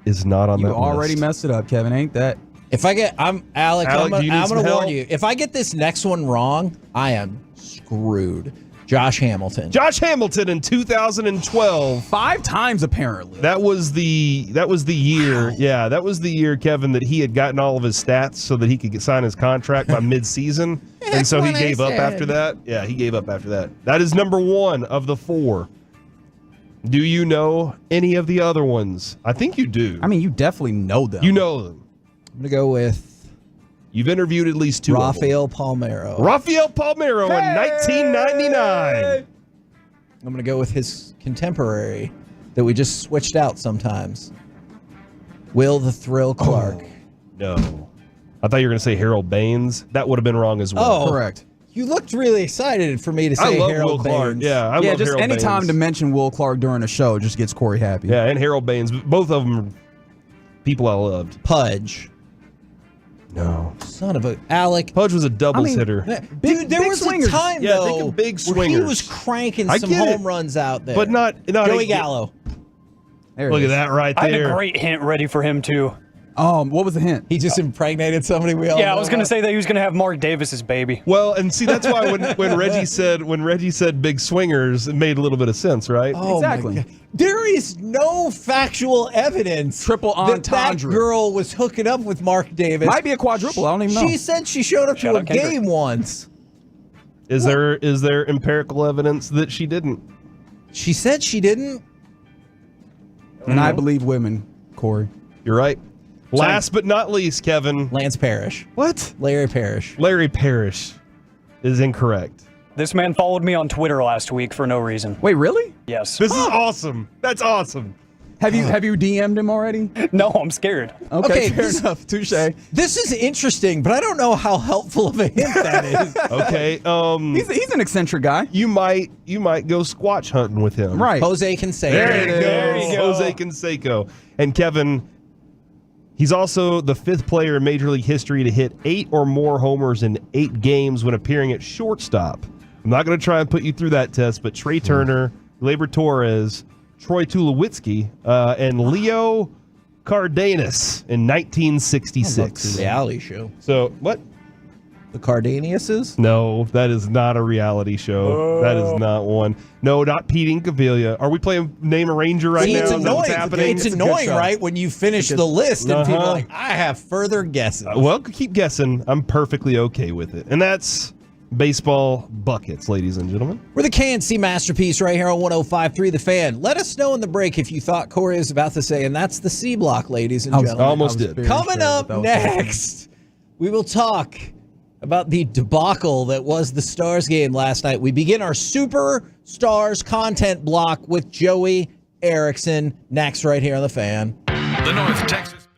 is not on that list. You already messed it up, Kevin. Ain't that? If I get, Alec, I'm do you need going some to warn help? you. If I get this next one wrong, I am screwed. Josh Hamilton. Josh Hamilton in 2012. 5 times apparently. That was the year. Wow. Yeah, that was the year, Kevin, that he had gotten all of his stats so that he could sign his contract by mid-season. And so he what I gave up said. after that. Yeah, he gave up after that. That is number 1 of the 4. Do you know any of the other ones? I think you do. I mean, you definitely know them. You know them. I'm going to go with You've interviewed at least 2 Rafael of them. Palmeiro. Rafael Palmeiro in 1999. I'm going to go with his contemporary that we just switched out sometimes. Will the Thrill Clark. No. I thought you were going to say Harold Baines. That would have been wrong as well. Oh, Correct. You looked really excited for me to say I love Harold Will Clark. Baines. Yeah, I Yeah, love just Harold any time Baines. to mention Will Clark during a show just gets Corey happy. Yeah, and Harold Baines. Both of them are people I loved. Pudge. No. Son of a... Alec. Pudge was a doubles hitter. Dude, there big was swingers. a time, Yeah, though, think of big where he swingers. was cranking I some get it. home runs out there. But not Joey Gallo. There it Look at is. that right I had there. a great hint ready for him, too. What was the hint? He just impregnated somebody we all Yeah, I know was going to about. say that he was going to have Mark Davis's baby. Well, and see that's why when Reggie said big swingers, it made a little bit of sense, right? Oh my Exactly. God. There is no factual evidence Triple that entendre. girl was hooking up with Mark Davis. Might be a quadruple. I don't even know. She said she showed up Shout to a out Kendrick. game once. Is there empirical evidence that she didn't? She said she didn't. And I believe women, Corey. You're right. Last but not least, Kevin. Lance Parrish. What? Larry Parrish. Larry Parrish is incorrect. This man followed me on Twitter last week for no reason. Wait, really? Yes. This is awesome. That's awesome. Have you DM'd him already? No, I'm scared. Okay, fair enough. Touche. This is interesting, but I don't know how helpful of a hint that is. Okay. He's an eccentric guy. You might go squatch hunting with him. Right. Jose Canseco. There you go. go. Jose Canseco. And Kevin, he's also the 5th player in Major League history to hit 8 or more homers in 8 games when appearing at shortstop. I'm not going to try and put you through that test, but Trey Turner, Gleyber Torres, Troy Tulowitzki, and Leo Cardenas in 1966. Reality show. So, what? The Cardenas? No, that is not a reality show. That is not one. No, not Pete Incaviglia. Are we playing Name a Ranger right now? It's Is that what's annoying. happening? It's annoying, show. right? When you finish the list and people are Uh-huh. like, I have further guesses. Well, keep guessing. I'm perfectly okay with it. And that's baseball buckets, ladies and gentlemen. We're the KNC Masterpiece right here on 105.3 The Fan. Let us know in the break if you thought Corey was about to say, and that's the C block, ladies and gentlemen. almost did. very Coming sure up that was next, we will talk about the debacle that was the Stars game last night. We begin our Super Stars content block with Joey Erickson next right here on The Fan. The North Texas.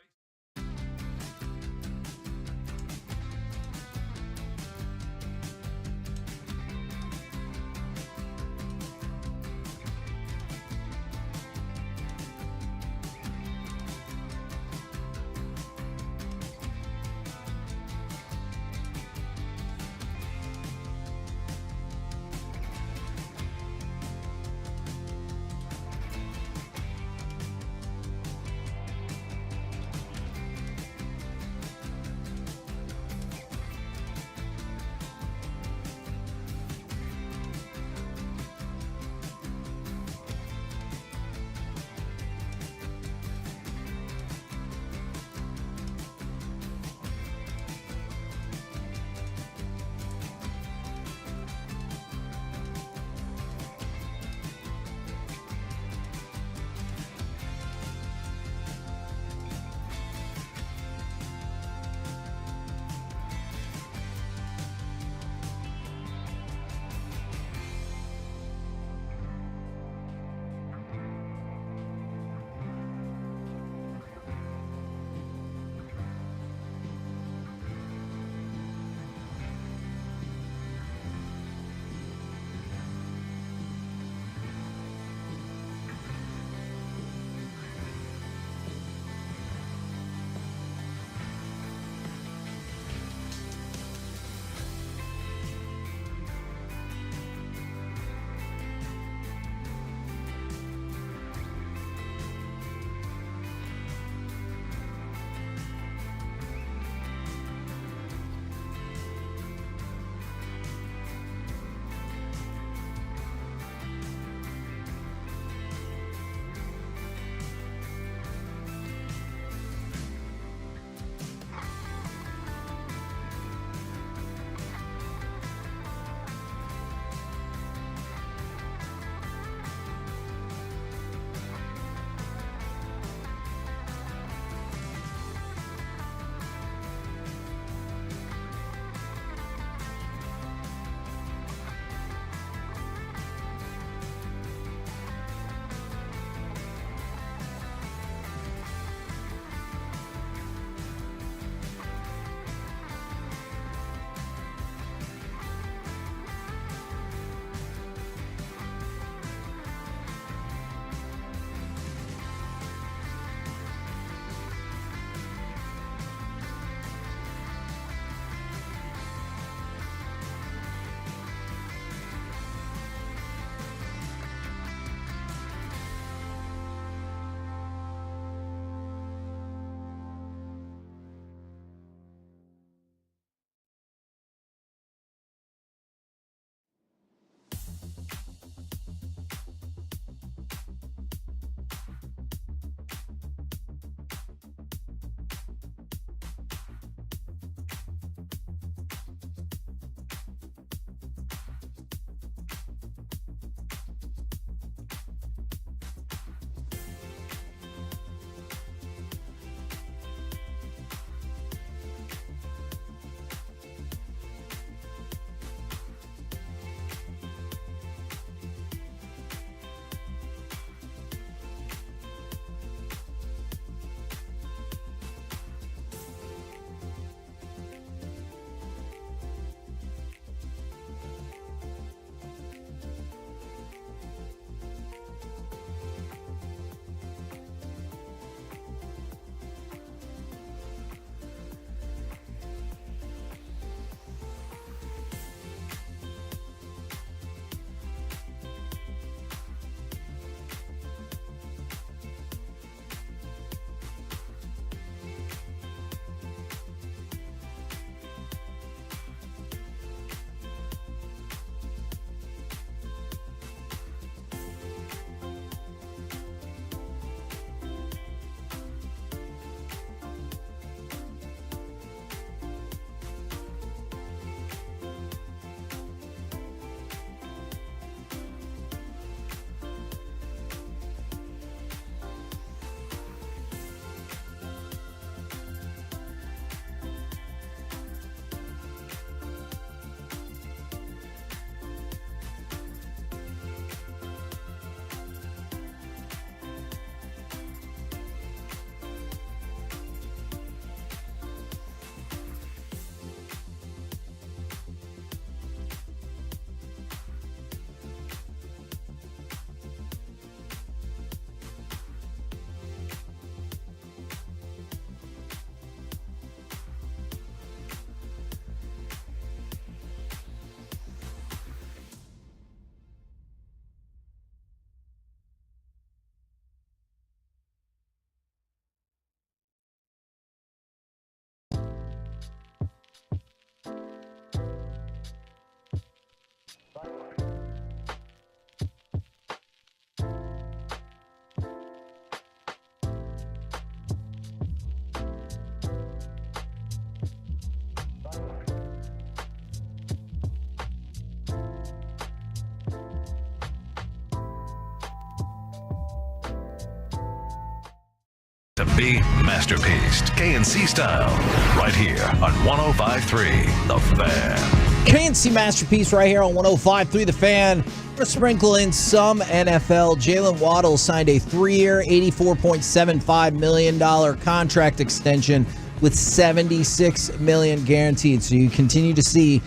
The big masterpiece, KNC style, right here on 105.3 The Fan. KNC Masterpiece right here on 105.3 The Fan. We're going to sprinkle in some NFL. Jalen Waddle signed a 3-year, $84.75 million contract extension with $76 million guaranteed. So you continue to see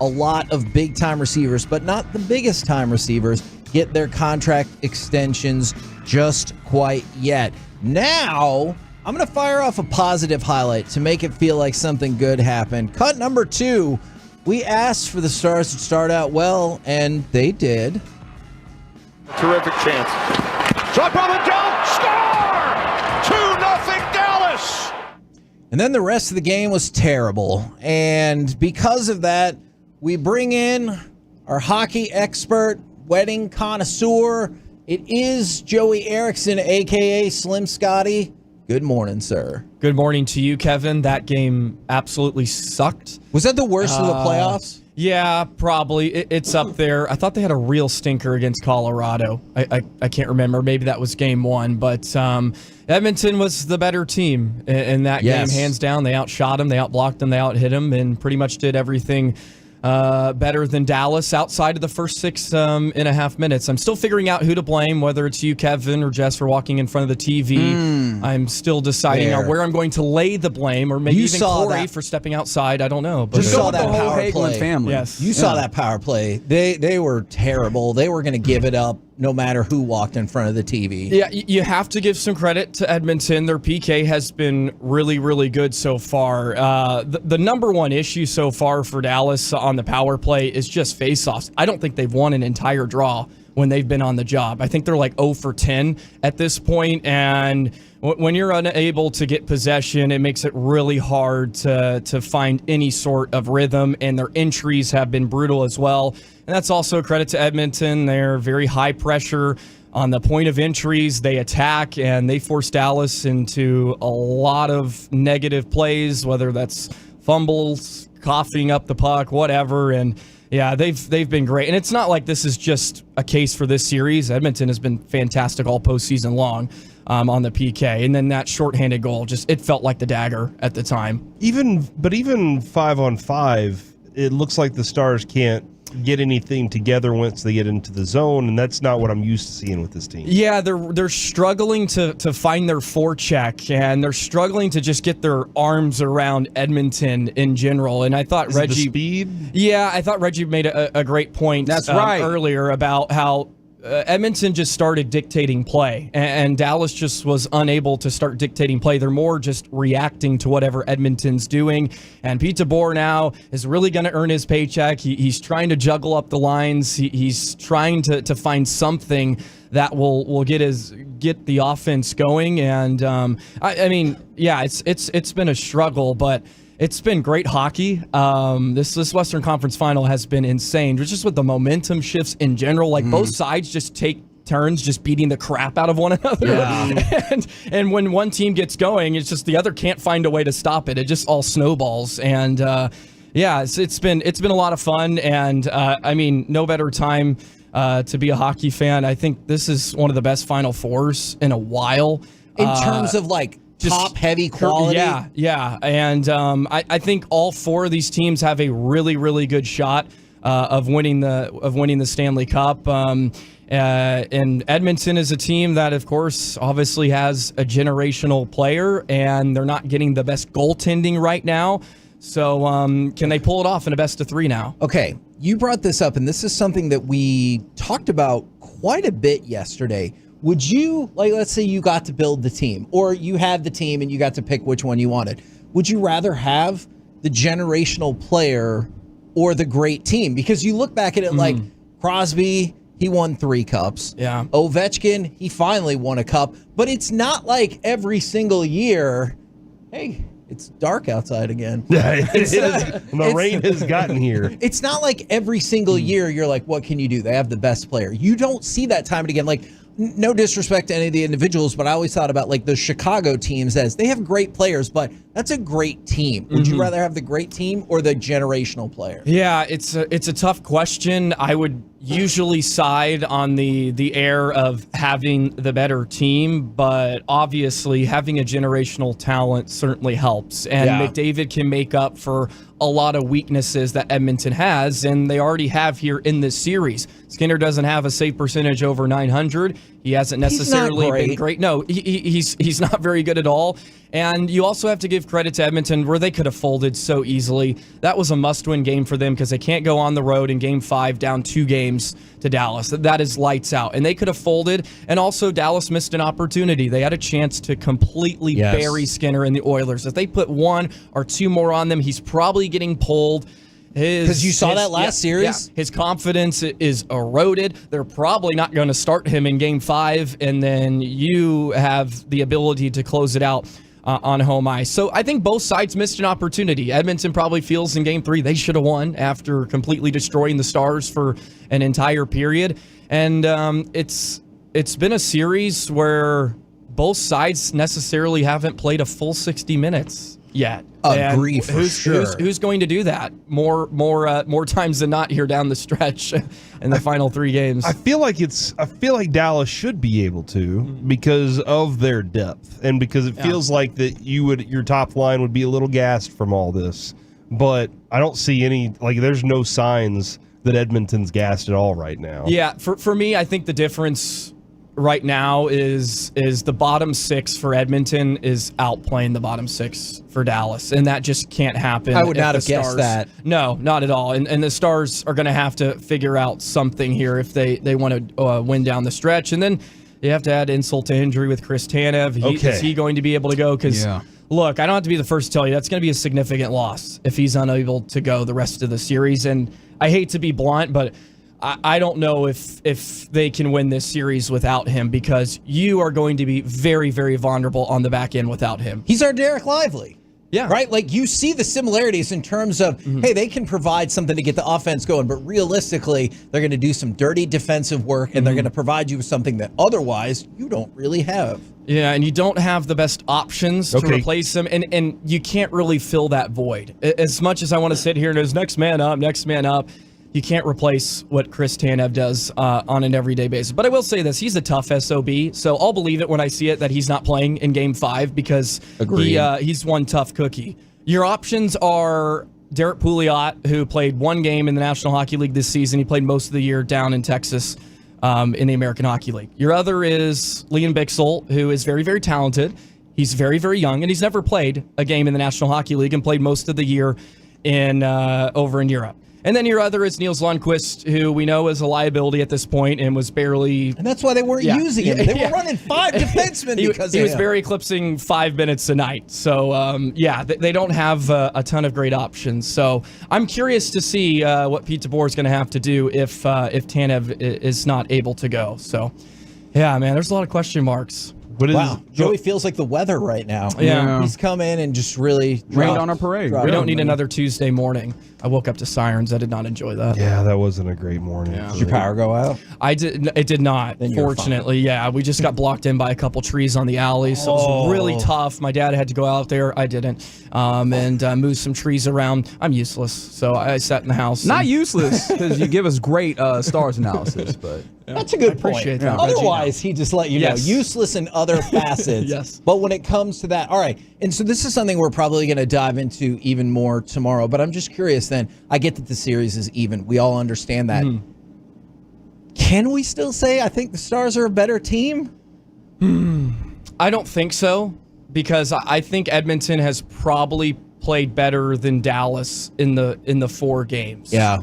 a lot of big-time receivers, but not the biggest-time receivers, get their contract extensions just quite yet. Now, I'm going to fire off a positive highlight to make it feel like something good happened. Cut number 2, we asked for the Stars to start out well, and they did. Terrific chance. Drop on the dunk, score! 2-0 Dallas! And then the rest of the game was terrible. And because of that, we bring in our hockey expert, wedding connoisseur. It is Joey Erickson, a.k.a. Slim Scotty. Good morning, sir. Good morning to you, Kevin. That game absolutely sucked. Was that the worst of the playoffs? Yeah, probably. It's up there. I thought they had a real stinker against Colorado. I can't remember. Maybe that was game 1. But Edmonton was the better team in that game, hands down. They outshot them. They outblocked them. They outhit them and pretty much did everything better than Dallas outside of the first 6.5 minutes. I'm still figuring out who to blame, whether it's you, Kevin, or Jess for walking in front of the TV. I'm still deciding on where I'm going to lay the blame, or maybe even Corey for stepping outside. I don't know. But you saw that the whole power Hagelin play. family. Yes. You saw that power play. They were terrible. They were going to give it up no matter who walked in front of the TV. Yeah, you have to give some credit to Edmonton. Their PK has been really, really good so far. The number one issue so far for Dallas on the power play is just faceoffs. I don't think they've won an entire draw when they've been on the job. I think they're like 0 for 10 at this point, and when you're unable to get possession, it makes it really hard to find any sort of rhythm, and their entries have been brutal as well. And that's also a credit to Edmonton. They're very high pressure on the point of entries. They attack, and they force Dallas into a lot of negative plays, whether that's fumbles, coughing up the puck, whatever. And yeah, they've been great. And it's not like this is just a case for this series. Edmonton has been fantastic all postseason long on the PK. And then that shorthanded goal, it felt like the dagger at the time. Even 5-on-5, it looks like the Stars can't get anything together once they get into the zone, and that's not what I'm used to seeing with this team. Yeah, they're struggling to find their forecheck, and they're struggling to just get their arms around Edmonton in general. And I thought Reggie, the speed? Yeah, I thought Reggie made a great point. That's right. Earlier about how Edmonton just started dictating play, and Dallas just was unable to start dictating play. They're more just reacting to whatever Edmonton's doing. And Pete DeBoer now is really going to earn his paycheck. He's trying to juggle up the lines. He's trying to find something that will get the offense going. And I mean, yeah, it's been a struggle, but it's been great hockey. This Western Conference final has been insane. Just with the momentum shifts in general, like both sides just take turns just beating the crap out of one another. Yeah. and when one team gets going, it's just the other can't find a way to stop it. It just all snowballs. And yeah, it's been a lot of fun. And I mean, no better time to be a hockey fan. I think this is one of the best Final Fours in a while. In terms of like top heavy quality. Yeah. And I think all 4 of these teams have a really, really good shot of winning the Stanley Cup. And Edmonton is a team that, of course, obviously has a generational player, and they're not getting the best goaltending right now. So can they pull it off in a best of 3 now? Okay, you brought this up, and this is something that we talked about quite a bit yesterday. Would you, like, let's say you got to build the team, or you had the team and you got to pick which one you wanted. Would you rather have the generational player or the great team? Because you look back at it like Crosby, he won 3 cups. Yeah. Ovechkin, he finally won a cup. But it's not like every single year, hey, it's dark outside again. Yeah, the rain has gotten here. It's not like every single year you're like, what can you do? They have the best player. You don't see that time and again. Like, no disrespect to any of the individuals, but I always thought about like the Chicago teams as they have great players, but that's a great team. Would you rather have the great team or the generational player? Yeah, it's a tough question. I would usually side on the air of having the better team, but obviously having a generational talent certainly helps. And McDavid can make up for a lot of weaknesses that Edmonton has, and they already have here in this series. Skinner doesn't have a save percentage over 900. He hasn't necessarily been great. No, he's not very good at all. And you also have to give credit to Edmonton where they could have folded so easily. That was a must-win game for them because they can't go on the road in Game 5 down 2 games to Dallas. That is lights out. And they could have folded. And also Dallas missed an opportunity. They had a chance to completely bury Skinner and the Oilers. If they put 1 or 2 more on them, he's probably getting pulled. Because you saw that last series? Yeah, his confidence is eroded. They're probably not going to start him in Game 5, and then you have the ability to close it out on home ice. So I think both sides missed an opportunity. Edmonton probably feels in Game 3 they should have won after completely destroying the Stars for an entire period. And it's been a series where both sides necessarily haven't played a full 60 minutes yet. Agree for sure. Who's going to do that more times than not here down the stretch in the final 3 games? I feel like Dallas should be able to because of their depth and because it feels like that your top line would be a little gassed from all this. But I don't see there's no signs that Edmonton's gassed at all right now. Yeah, for me, I think the difference right now is the bottom 6 for Edmonton is outplaying the bottom 6 for Dallas, and that just can't happen. I would not have guessed that. No, not at all. And the Stars are going to have to figure out something here if they want to win down the stretch. And then you have to add insult to injury with Chris Tanev. Is he going to be able to go? Because look, I don't have to be the first to tell you that's going to be a significant loss if he's unable to go the rest of the series. And I hate to be blunt, but I don't know if they can win this series without him because you are going to be very, very vulnerable on the back end without him. He's our Derek Lively. Yeah. Right? Like, you see the similarities in terms of, hey, they can provide something to get the offense going, but realistically, they're going to do some dirty defensive work, and they're going to provide you with something that otherwise you don't really have. Yeah, and you don't have the best options to replace him, and you can't really fill that void. As much as I want to sit here and there's next man up, you can't replace what Chris Tanev does on an everyday basis. But I will say this, he's a tough SOB, so I'll believe it when I see it that he's not playing in Game 5 because he's one tough cookie. Your options are Derek Pouliot, who played 1 game in the National Hockey League this season. He played most of the year down in Texas in the American Hockey League. Your other is Liam Bichsel, who is very, very talented. He's very, very young, and he's never played a game in the National Hockey League and played most of the year over in Europe. And then your other is Niels Lundqvist, who we know is a liability at this point and was barely... And that's why they weren't using him. They were running 5 defensemen because he was barely eclipsing 5 minutes a night. So, they don't have a ton of great options. So I'm curious to see what Pete DeBoer is going to have to do if Tanev is not able to go. So, yeah, man, there's a lot of question marks. Wow, Joey feels like the weather right now. Yeah. He's come in and just really rained on our parade. We don't need another Tuesday morning. I woke up to sirens. I did not enjoy that. Yeah, that wasn't a great morning. Yeah. Did your power go out? It did not. Fortunately, yeah. We just got blocked in by a couple trees on the alley, so it was really tough. My dad had to go out there. I didn't. And move some trees around. I'm useless, so I sat in the house. Not useless, because you give us great stars analysis, but... That's a good point. That. Otherwise, he just let you know. Useless in other facets. Yes. But when it comes to that, all right. And so this is something we're probably going to dive into even more tomorrow. But I'm just curious then. I get that the series is even. We all understand that. Can we still say I think the Stars are a better team? I don't think so. Because I think Edmonton has probably played better than Dallas in the 4 games. Yeah.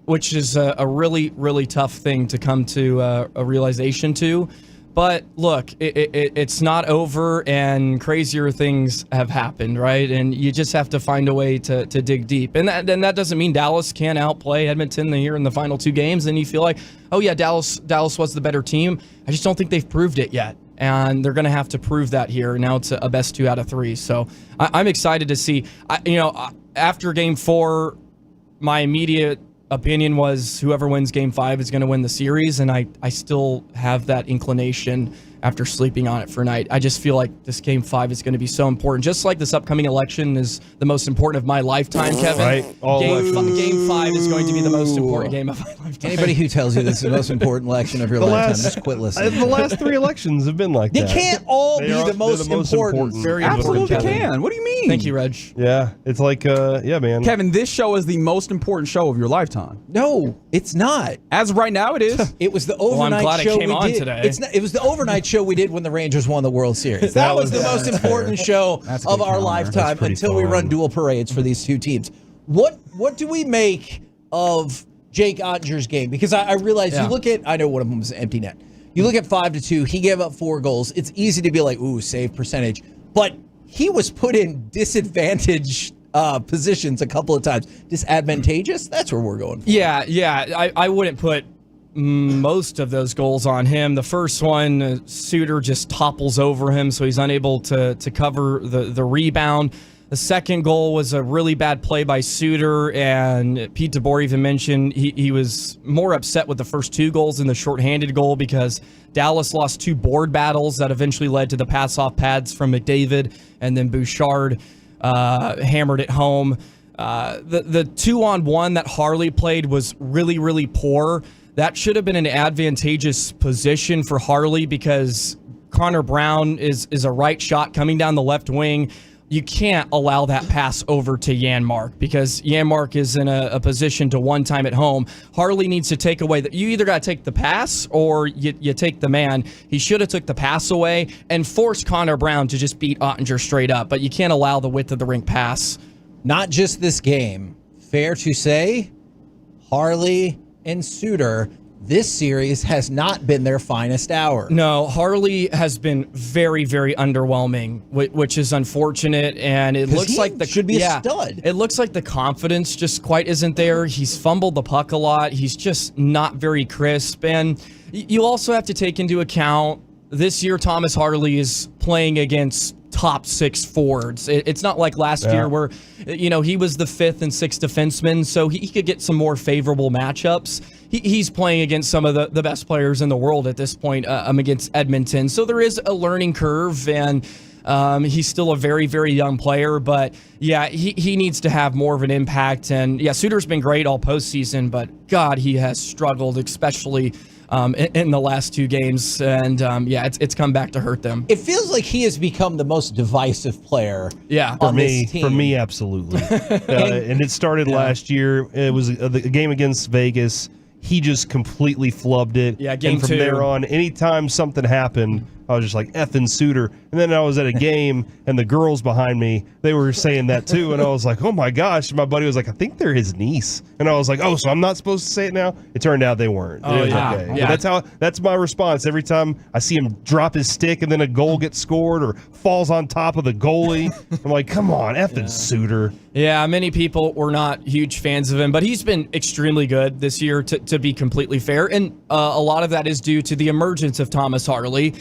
Which is a really, really tough thing to come to a realization to. But look, it's not over and crazier things have happened, right? And you just have to find a way to dig deep. And that doesn't mean Dallas can't outplay Edmonton here in the final 2 games. And you feel like, oh yeah, Dallas was the better team. I just don't think they've proved it yet. and they're going to have to prove that here. Now it's a best 2 out of 3. So I'm excited to see. After Game 4, my immediate opinion was whoever wins Game 5 is going to win the series, and I still have that inclination after sleeping on it for a night. I just feel like this Game 5 is going to be so important. Just like this upcoming election is the most important of my lifetime, Kevin. Right. Game 5 is going to be the most important game of my lifetime. Anybody who tells you this is the most important election of your lifetime, just quit listening. The last 3 elections have been like They that. can't all They be are- the most they're the most important. important. Very Absolutely important, Kevin. can. What do you mean? Thank you, Reg. Yeah, it's like, yeah, man. Kevin, this show is the most important show of your lifetime. No, it's not. As of right now, it is. It was the I'm overnight glad it show came we on did. today. It's not, it was the overnight show we did when the Rangers won the World Series. That was the most important show That's a of good our counter. lifetime That's pretty until we fun. run dual parades for these two teams. What do we make of Jake Ottinger's game? Because I realize you look at, I know one of them was an empty net. You look at 5-2, he gave up 4 goals. It's easy to be like, ooh, save percentage. But he was put in disadvantaged positions a couple of times. Disadvantageous? That's where we're going. Yeah. I wouldn't put most of those goals on him. The first one, Suter just topples over him, so he's unable to cover the rebound. The second goal was a really bad play by Suter, and Pete DeBoer even mentioned he was more upset with the first 2 goals than the shorthanded goal because Dallas lost 2 board battles that eventually led to the pass-off pads from McDavid, and then Bouchard hammered it home. The 2-on-1 that Harley played was really, really poor. That should have been an advantageous position for Harley because Connor Brown is a right shot coming down the left wing. You can't allow that pass over to Janmark because Janmark is in a position to one time at home. Harley needs to take away you either got to take the pass or you take the man. He should have took the pass away and forced Connor Brown to just beat Ottinger straight up, but you can't allow the width of the rink pass. Not just this game. Fair to say, Harley and Suter, this series has not been their finest hour. No, Harley has been very, very underwhelming, which is unfortunate. And it looks like the should be a stud. It looks like the confidence just quite isn't there. He's fumbled the puck a lot. He's just not very crisp. And you also have to take into account this year Thomas Harley is playing against top 6 forwards. It's not like last year where, he was the 5th and 6th defenseman, so he could get some more favorable matchups. He's playing against some of the best players in the world at this point against Edmonton. So there is a learning curve, and he's still a very, very young player. But, yeah, he needs to have more of an impact. And, yeah, Suter's been great all postseason, but, God, he has struggled, especially in the last 2 games. And, it's come back to hurt them. It feels like he has become the most divisive player on this team. For me, absolutely. And it started last year. It was a game against Vegas. He just completely flubbed it. Yeah, game and from 2. there on, anytime something happened, I was just like, effing Suter. And then I was at a game, and the girls behind me, they were saying that too. And I was like, oh my gosh. My buddy was like, I think they're his niece. And I was like, oh, so I'm not supposed to say it now? It turned out they weren't. Oh, It was yeah. okay. Yeah. But that's my response. Every time I see him drop his stick and then a goal gets scored or falls on top of the goalie, I'm like, come on, effing Suter. Yeah, many people were not huge fans of him, but he's been extremely good this year, to be completely fair. And a lot of that is due to the emergence of Thomas Harley.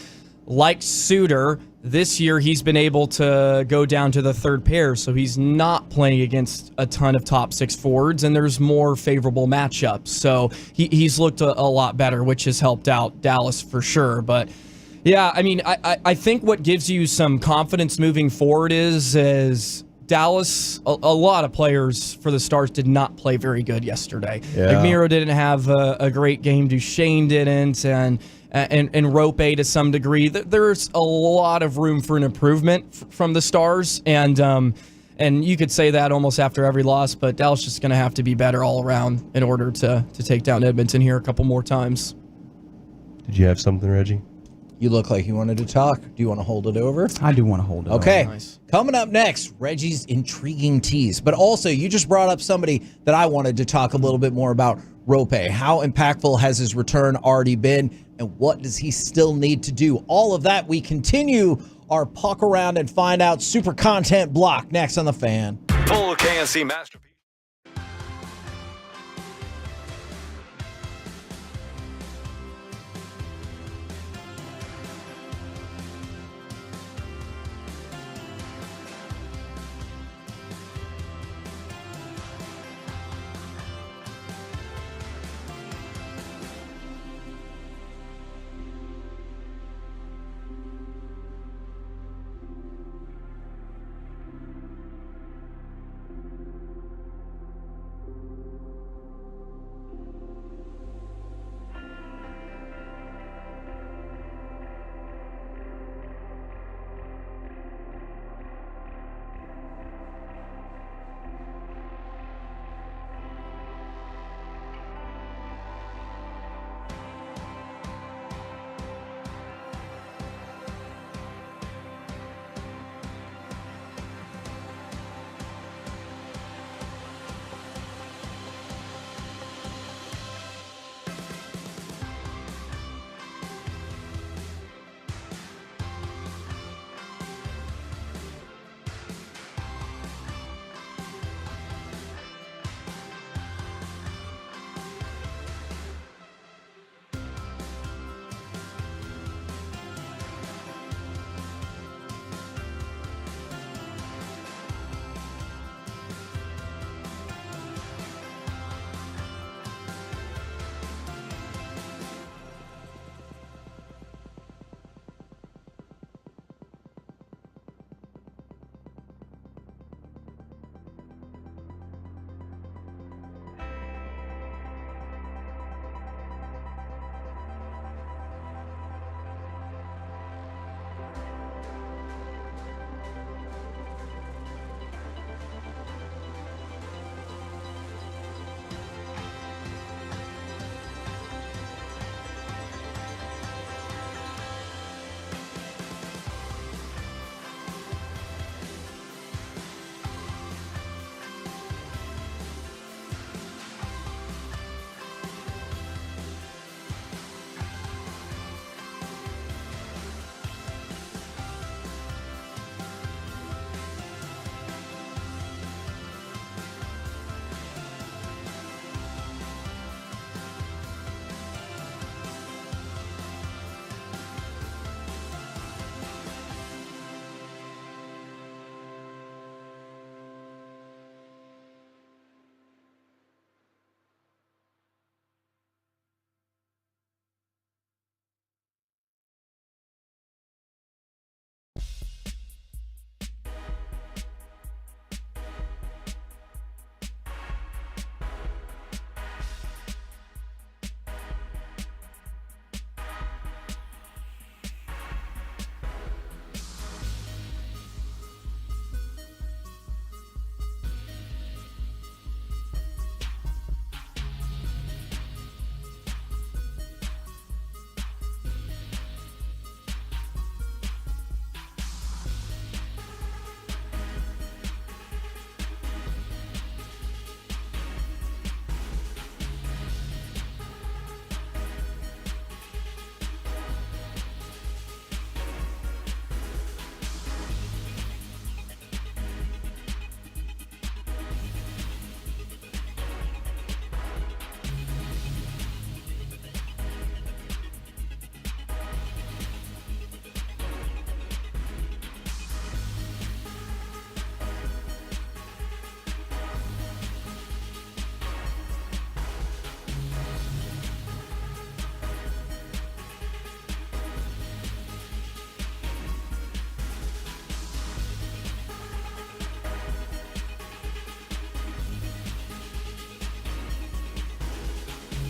Like Suter, this year he's been able to go down to the 3rd pair, so he's not playing against a ton of top 6 forwards, and there's more favorable matchups. So he's looked a lot better, which has helped out Dallas for sure. But yeah, I mean, I think what gives you some confidence moving forward is Dallas, a lot of players for the Stars did not play very good yesterday. Yeah. Miro didn't have a great game. Duchesne didn't, and Rope to some degree. There's a lot of room for an improvement from the Stars, and you could say that almost after every loss, but Dallas just going to have to be better all around in order to take down Edmonton here a couple more times. Did you have something, Reggie? You look like you wanted to talk. Do you want to hold it over? I do want to hold it. Okay. Nice. Coming up next, Reggie's intriguing tease. But also, you just brought up somebody that I wanted to talk a little bit more about, Rope. How impactful has his return already been, and what does he still need to do? All of that, we continue our puck around and find out. Super content block next on The Fan. Full KNC masterpiece.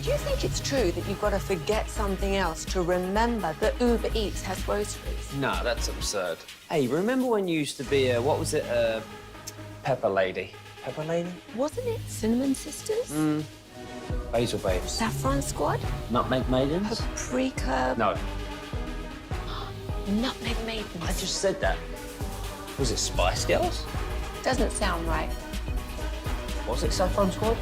Do you think it's true that you've got to forget something else to remember that Uber Eats has groceries? No, that's absurd. Hey, remember when you used to be a, what was it, Pepper Lady? Pepper Lady? Wasn't it Cinnamon Sisters? Basil Babes. Saffron Squad? Nutmeg Maidens? Paprika? No, Nutmeg Maidens? I just said that. Was it Spice Girls? Doesn't sound right. Was it Saffron Squad?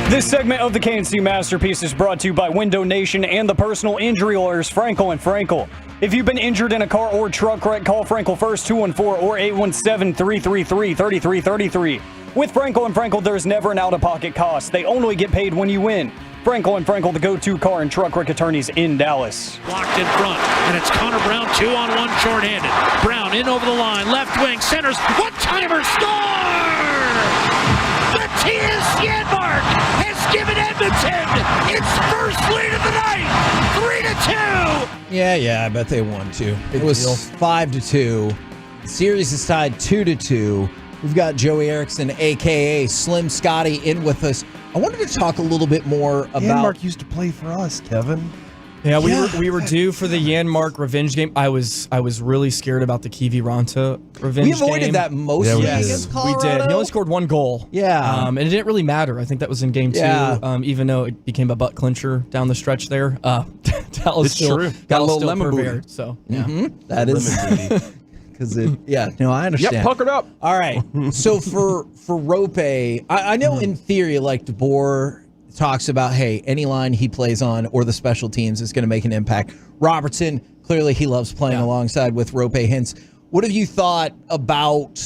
This segment of the KNC Masterpiece is brought to you by Window Nation and the personal injury lawyers Frankel and Frankel. If you've been injured in a car or truck wreck, call Frankel first, 214 or 817-333-3333. With Frankel and Frankel, there's never an out-of-pocket cost. They only get paid when you win. Frankel and Frankel, the go-to car and truck wreck attorneys in Dallas. Blocked in front, and it's Connor Brown, 2-on-1 shorthanded. Brown in over the line, left wing, centers, one-timer, score! Matthias Janmark has given Edmonton its first lead of the night, 3-2. Yeah, I bet they won too. It was 5-2. The series is tied 2-2. We've got Joey Erickson, aka Slim Scotty, in with us. I wanted to talk a little bit more about. Janmark used to play for us, Kevin. Yeah, we were due for the Janmark revenge game. I was really scared about the Kiwi Ranta revenge game. We avoided that mostly against Colorado. We did. He only scored one goal. Yeah. And it didn't really matter. I think that was in game 2, even though it became a butt clincher down the stretch there. Dallas It's true. Got a little still lemon prevared, booty. So, yeah. That is. Because I understand. Yep, puckered up. All right. So for Rope, I know in theory, like DeBoer talks about, hey, any line he plays on or the special teams is going to make an impact. Robertson, clearly he loves playing alongside with Rope Hintz. What have you thought about,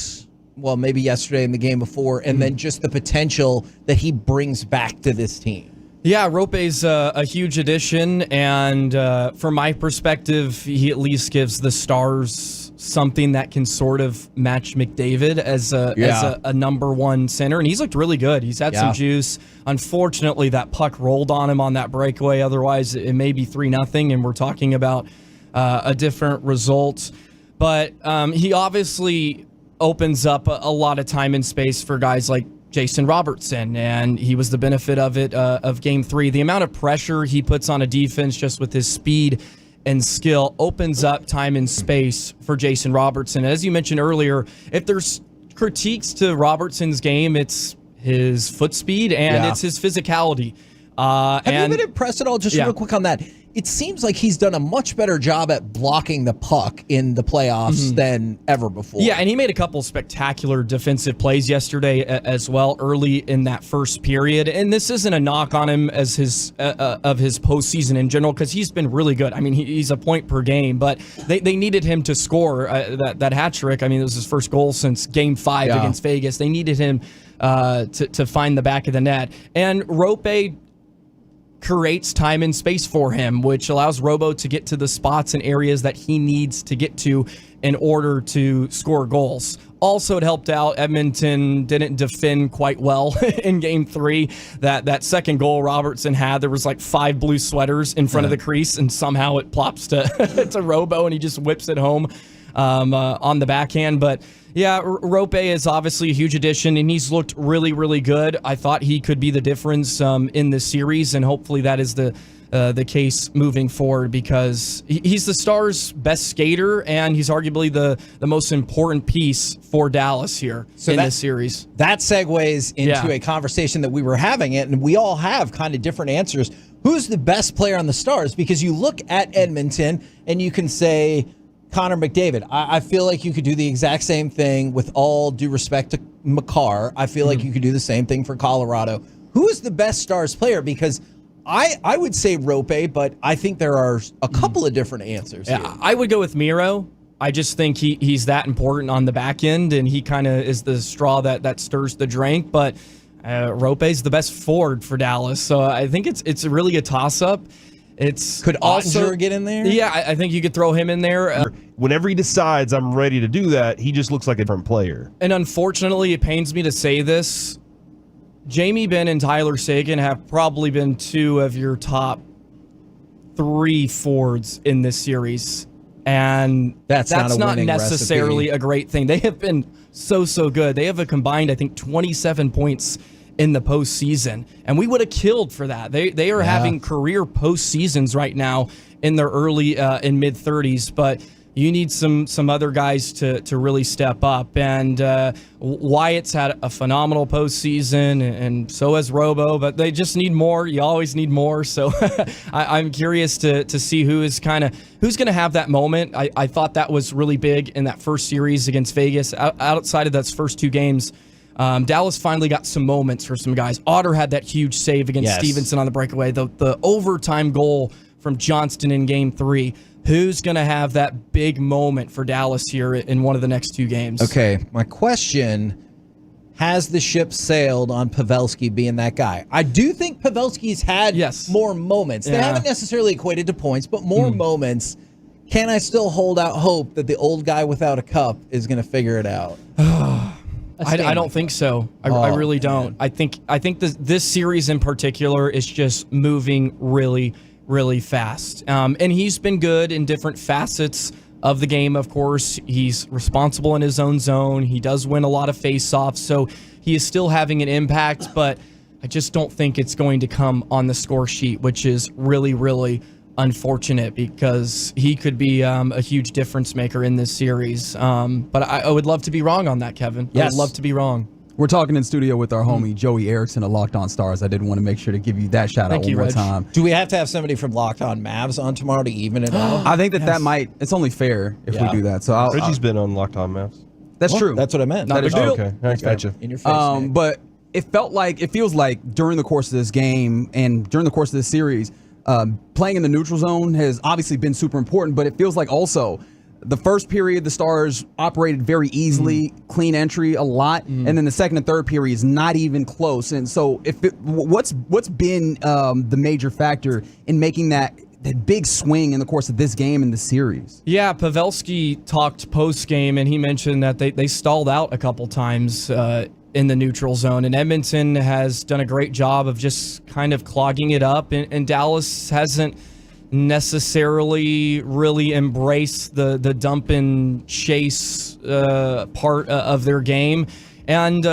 well, maybe yesterday and the game before, and then just the potential that he brings back to this team? Yeah, Rope's a huge addition, and from my perspective, he at least gives the Stars something that can sort of match McDavid as a number one center, and he's looked really good. He's had some juice. Unfortunately, that puck rolled on him on that breakaway. Otherwise, it may be 3-0, and we're talking about a different result. But he obviously opens up a lot of time and space for guys like Jason Robertson, and he was the benefit of it of Game 3. The amount of pressure he puts on a defense just with his speed and skill opens up time and space for Jason Robertson. As you mentioned earlier, if there's critiques to Robertson's game, it's his foot speed and it's his physicality. Have you been impressed at all? Just real quick on that. It seems like he's done a much better job at blocking the puck in the playoffs than ever before. Yeah, and he made a couple spectacular defensive plays yesterday as well, early in that first period. And this isn't a knock on him as his of his postseason in general, because he's been really good. I mean, he's a point per game, but they needed him to score that hat trick. I mean, it was his first goal since Game 5 against Vegas. They needed him to find the back of the net. And Rope creates time and space for him, which allows Robo to get to the spots and areas that he needs to get to in order to score goals. Also, it helped out. Edmonton didn't defend quite well in Game 3. That second goal Robertson had, there was like 5 blue sweaters in front of the crease, and somehow it plops to to Robo, and he just whips it home on the backhand. But yeah, Rope is obviously a huge addition, and he's looked really, really good. I thought he could be the difference in this series, and hopefully that is the case moving forward, because he's the Stars' best skater, and he's arguably the most important piece for Dallas here in this series. That segues into a conversation that we were having, and we all have kind of different answers. Who's the best player on the Stars? Because you look at Edmonton, and you can say, Connor McDavid. I feel like you could do the exact same thing with all due respect to Makar. I feel like you could do the same thing for Colorado. Who is the best Stars player? Because I would say Rope, but I think there are a couple of different answers here. I would go with Miro. I just think he's that important on the back end, and he kind of is the straw that stirs the drink. But Rope's the best forward for Dallas, so I think it's really a toss-up. Could also get in there? Yeah, I think you could throw him in there. Whenever he decides I'm ready to do that, he just looks like a different player. And unfortunately, it pains me to say this, Jamie Benn and Tyler Seguin have probably been two of your top 3 forwards in this series. And that's not necessarily a great thing. They have been so good. They have a combined, I think, 27 points in the postseason, and we would have killed for that. They are having career postseasons right now in their early and mid 30s, but you need some other guys to really step up. And Wyatt's had a phenomenal postseason, and so has Robo, but they just need more. You always need more. So I'm curious to see who's going to have that moment. I thought that was really big in that first series against Vegas. Outside of those first 2 games, Dallas finally got some moments for some guys. Otter had that huge save against Stevenson on the breakaway. The overtime goal from Johnston in Game 3. Who's going to have that big moment for Dallas here in one of the next 2 games? Okay, my question, has the ship sailed on Pavelski being that guy? I do think Pavelski's had more moments. They haven't necessarily equated to points, but more moments. Can I still hold out hope that the old guy without a cup is going to figure it out? I don't think so. I really don't. I think this series in particular is just moving really fast. And he's been good in different facets of the game, of course. He's responsible in his own zone. He does win a lot of face-offs, so he is still having an impact, but I just don't think it's going to come on the score sheet, which is really unfortunate because he could be a huge difference maker in this series. But I would love to be wrong on that, Kevin. Yes. I would love to be wrong. We're talking in studio with our homie Joey Erickson of Locked On Stars. I did want to make sure to give you that shout out one more time. Do we have to have somebody from Locked On Mavs on tomorrow to even it out? I think that might, it's only fair if we do that. So Reggie's been on Locked On Mavs. That's true. That's what I meant. That is true. Okay, I gotcha. In your face, but it feels like during the course of this game and during the course of this series, playing in the neutral zone has obviously been super important, but it feels like also the first period, the Stars operated very easily, clean entry a lot, and then the second and third period is not even close. And so, what's been the major factor in making that big swing in the course of this game and the series? Yeah, Pavelski talked post-game, and he mentioned that they stalled out a couple times in the neutral zone, and Edmonton has done a great job of just kind of clogging it up, and Dallas hasn't necessarily really embrace the dump and chase part of their game. And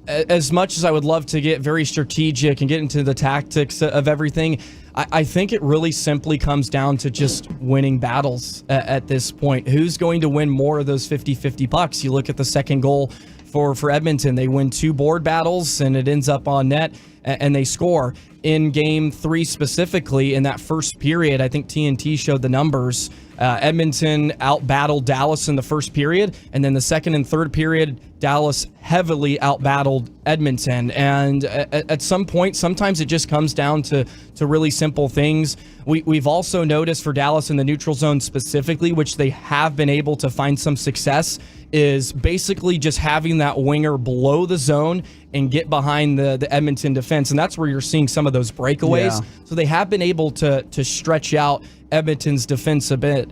as much as I would love to get very strategic and get into the tactics of everything, I think it really simply comes down to just winning battles at this point. Who's going to win more of those 50-50 pucks? You look at the second goal for Edmonton. They win 2 board battles, and it ends up on net, and they score. In Game 3 specifically, in that first period, I think TNT showed the numbers. Edmonton out-battled Dallas in the first period, and then the second and third period, Dallas heavily out-battled Edmonton. And at some point, sometimes it just comes down to really simple things. We've also noticed for Dallas in the neutral zone specifically, which they have been able to find some success, is basically just having that winger below the zone and get behind the Edmonton defense. And that's where you're seeing some of those breakaways. Yeah. So they have been able to stretch out Edmonton's defense a bit.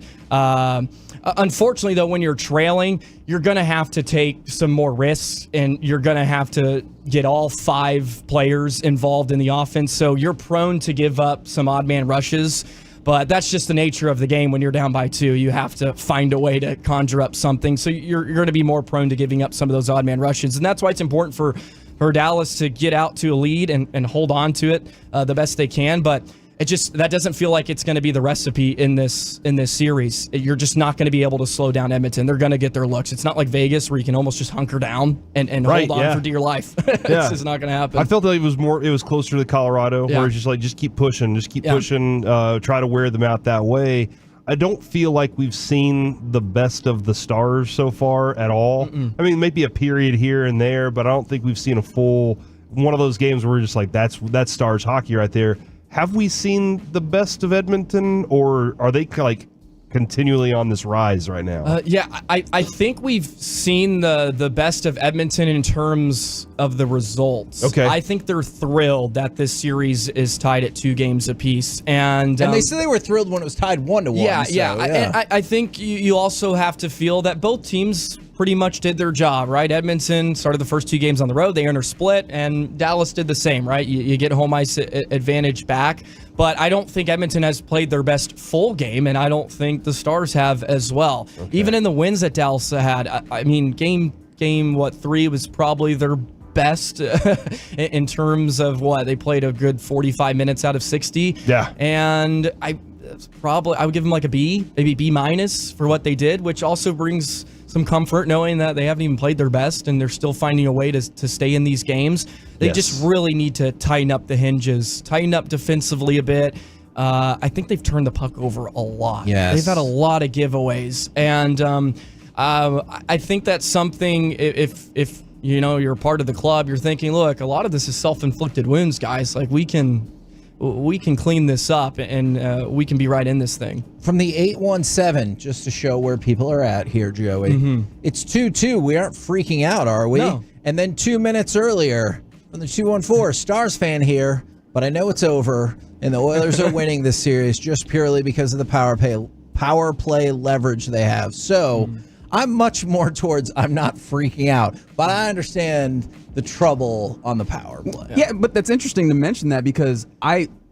Unfortunately, though, when you're trailing, you're going to have to take some more risks, and you're going to have to get all 5 players involved in the offense. So you're prone to give up some odd man rushes. But that's just the nature of the game. When you're down by 2, you have to find a way to conjure up something. So you're going to be more prone to giving up some of those odd man rushes. And that's why it's important for Dallas to get out to a lead and hold on to it the best they can. But that doesn't feel like it's going to be the recipe in this series. You're just not going to be able to slow down Edmonton. They're going to get their looks. It's not like Vegas where you can almost just hunker down and hold on for dear life. It's just not going to happen. I felt like it was closer to Colorado, where it's just like, just keep pushing, try to wear them out that way. I don't feel like we've seen the best of the Stars so far at all. I mean, maybe a period here and there, but I don't think we've seen a full one of those games where we're just like, that's Stars hockey right there. Have we seen the best of Edmonton, or are they like continually on this rise right now? I think we've seen the best of Edmonton in terms of the results. Okay. I think they're thrilled that this series is tied at 2 games apiece. And they said they were thrilled when it was tied 1-1. Yeah. I think you also have to feel that both teams pretty much did their job, right? Edmonton started the first 2 games on the road. They earned a split, and Dallas did the same, right? You get home ice advantage back. But I don't think Edmonton has played their best full game, and I don't think the Stars have as well. Okay. Even in the wins that Dallas had, I mean, game 3 was probably their best in terms of what they played a good 45 minutes out of 60. Yeah. And I would give them like a B, maybe B- for what they did, which also brings some comfort knowing that they haven't even played their best and they're still finding a way to stay in these games. They just really need to tighten up the hinges, tighten up defensively a bit. I think they've turned the puck over a lot. Yes. They've had a lot of giveaways. And I think that's something, if you know, you're a part of the club, you're thinking, look, a lot of this is self-inflicted wounds, guys. Like, we can clean this up and we can be right in this thing. From the 817, just to show where people are at here, Joey, it's 2-2. We aren't freaking out, are we? No. And then 2 minutes earlier, from the 214, Stars fan here, but I know it's over, and the Oilers are winning this series just purely because of the power play leverage they have. So I'm much more towards I'm not freaking out, but I understand the trouble on the power play. Yeah, but that's interesting to mention that because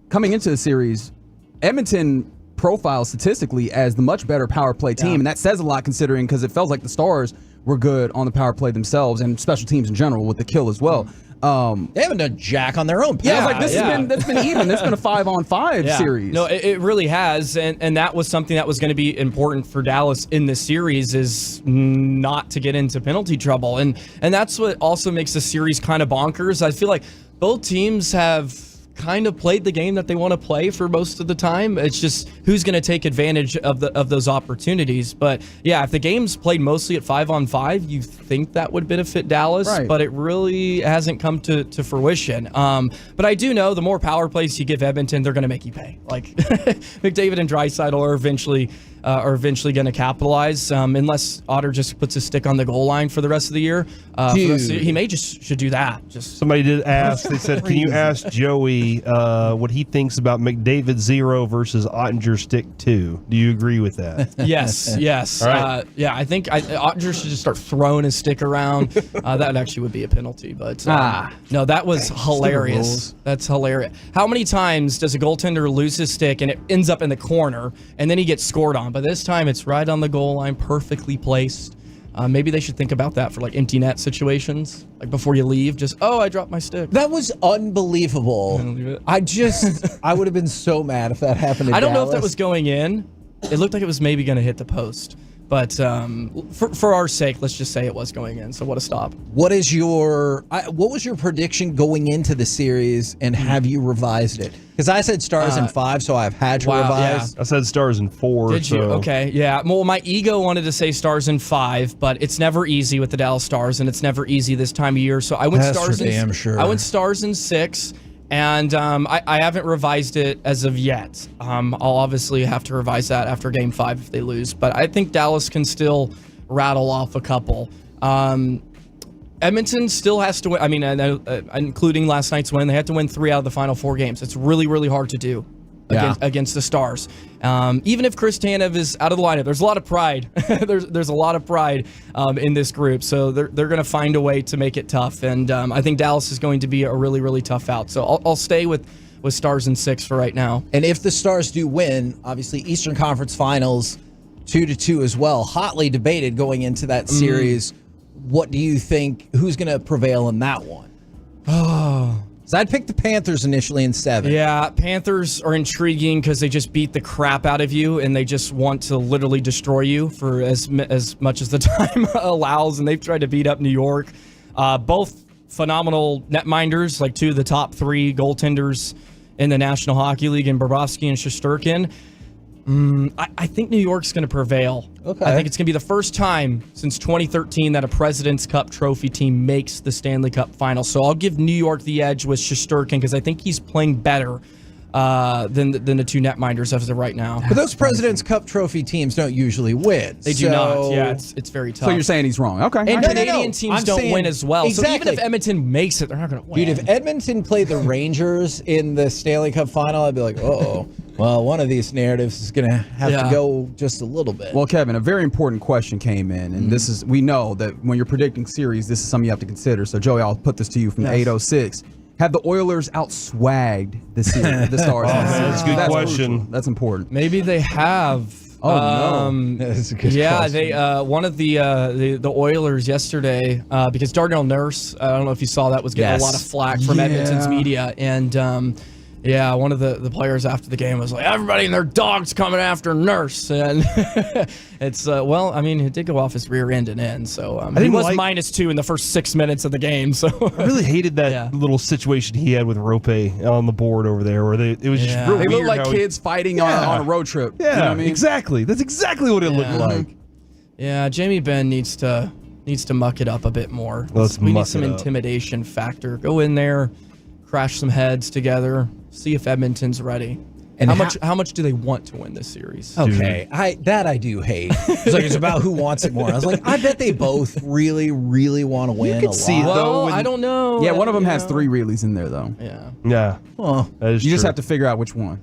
coming into the series, Edmonton profiles statistically as the much better power play team, and that says a lot considering because it felt like the Stars were good on the power play themselves and special teams in general with the kill as well. They haven't done jack on their own. Yeah, I was like, that's been even. It's been a 5-on-5 series. No, it really has, and that was something that was going to be important for Dallas in this series is not to get into penalty trouble, and that's what also makes the series kind of bonkers. I feel like both teams have kind of played the game that they want to play for most of the time. It's just who's going to take advantage of those opportunities. But yeah, if the game's played mostly at 5-on-5, you think that would benefit Dallas, right. But it really hasn't come to fruition. But I do know the more power plays you give Edmonton, they're going to make you pay. Like McDavid and Draisaitl are eventually going to capitalize, unless Otter just puts his stick on the goal line for the rest of the year. He may should do that. Just somebody did ask. They said, "Can you ask Joey what he thinks about McDavid 0 versus Ottinger stick 2? Do you agree with that?" Yes. All right. I think Ottinger should just start throwing his stick around. That actually would be a penalty, but no, that was hilarious. That's hilarious. How many times does a goaltender lose his stick and it ends up in the corner and then he gets scored on? But this time it's right on the goal line, perfectly placed. Maybe they should think about that for like empty net situations. Like before you leave, just, I dropped my stick. That was unbelievable. I would have been so mad if that happened in I don't know Dallas. if that was going in. It looked like it was maybe going to hit the post. But for our sake, let's just say it was going in. So what a stop. What was your prediction going into the series, and have you revised it? Because I said Stars in 5, so I've had to revise. I said Stars in 4. Did you? Okay, yeah. Well, my ego wanted to say Stars in 5, but it's never easy with the Dallas Stars, and it's never easy this time of year. So I went Stars in 6. And I haven't revised it as of yet. I'll obviously have to revise that after Game 5 if they lose. But I think Dallas can still rattle off a couple. Edmonton still has to win. I mean, including last night's win, they had to win 3 out of the final 4 games. It's really, really hard to do against the Stars. Even if Chris Tanev is out of the lineup, there's a lot of pride. there's a lot of pride in this group, so they're going to find a way to make it tough. And I think Dallas is going to be a really, really tough out. So I'll stay with Stars in 6 for right now. And if the Stars do win, obviously Eastern Conference Finals 2-2 as well, hotly debated going into that series. What do you think? Who's going to prevail in that one? So I'd pick the Panthers initially in 7. Yeah, Panthers are intriguing because they just beat the crap out of you and they just want to literally destroy you for as much as the time allows. And they've tried to beat up New York. Both phenomenal netminders, like 2 of the top 3 goaltenders in the National Hockey League, in Bobrovsky and Shesterkin. I think New York's going to prevail. Okay. I think it's going to be the first time since 2013 that a President's Cup trophy team makes the Stanley Cup final. So I'll give New York the edge with Shesterkin because I think he's playing better than the two netminders as of right now. But those President's Cup trophy teams don't usually win. They do not. Yeah, it's very tough. So you're saying he's wrong? Okay. And No, Canadian teams I'm don't saying- win as well. Exactly. So even if Edmonton makes it, they're not going to win. Dude, if Edmonton played the Rangers in the Stanley Cup final, I'd be like, oh, well, one of these narratives is going to have to go just a little bit. Well, Kevin, a very important question came in, and this is, we know that when you're predicting series, this is something you have to consider. So, Joey, I'll put this to you from 806. Have the Oilers outswagged the series, the Stars? That's a good question. Crucial. That's important. Maybe they have. Oh, no. That's a good Yeah, question. they one of the Oilers yesterday because Darnell Nurse, I don't know if you saw that, was getting a lot of flack from Edmonton's media, and yeah, one of the players after the game was like, everybody and their dog's coming after Nurse, and it's well, I mean, it did go off his rear end and in, so he was -2 in the first 6 minutes of the game. So I really hated that little situation he had with Rope on the board over there, where it was just real They weird. look like kids fighting on a road trip. Yeah, You know what I mean? exactly. That's exactly what it looked like. Yeah, Jamie Benn needs to muck it up a bit more. Let's we need muck some it up. intimidation factor. Go in there, crash some heads together, see if Edmonton's ready. And how much do they want to win this series? Okay, I do hate. It's like it's about who wants it more. I was like, I bet they both really, really want to win. could see it, Well, though, when- I don't know. Yeah, one of them has 3 reelies in there, though. Yeah. Yeah, Well, that is You just true. have to figure out which one.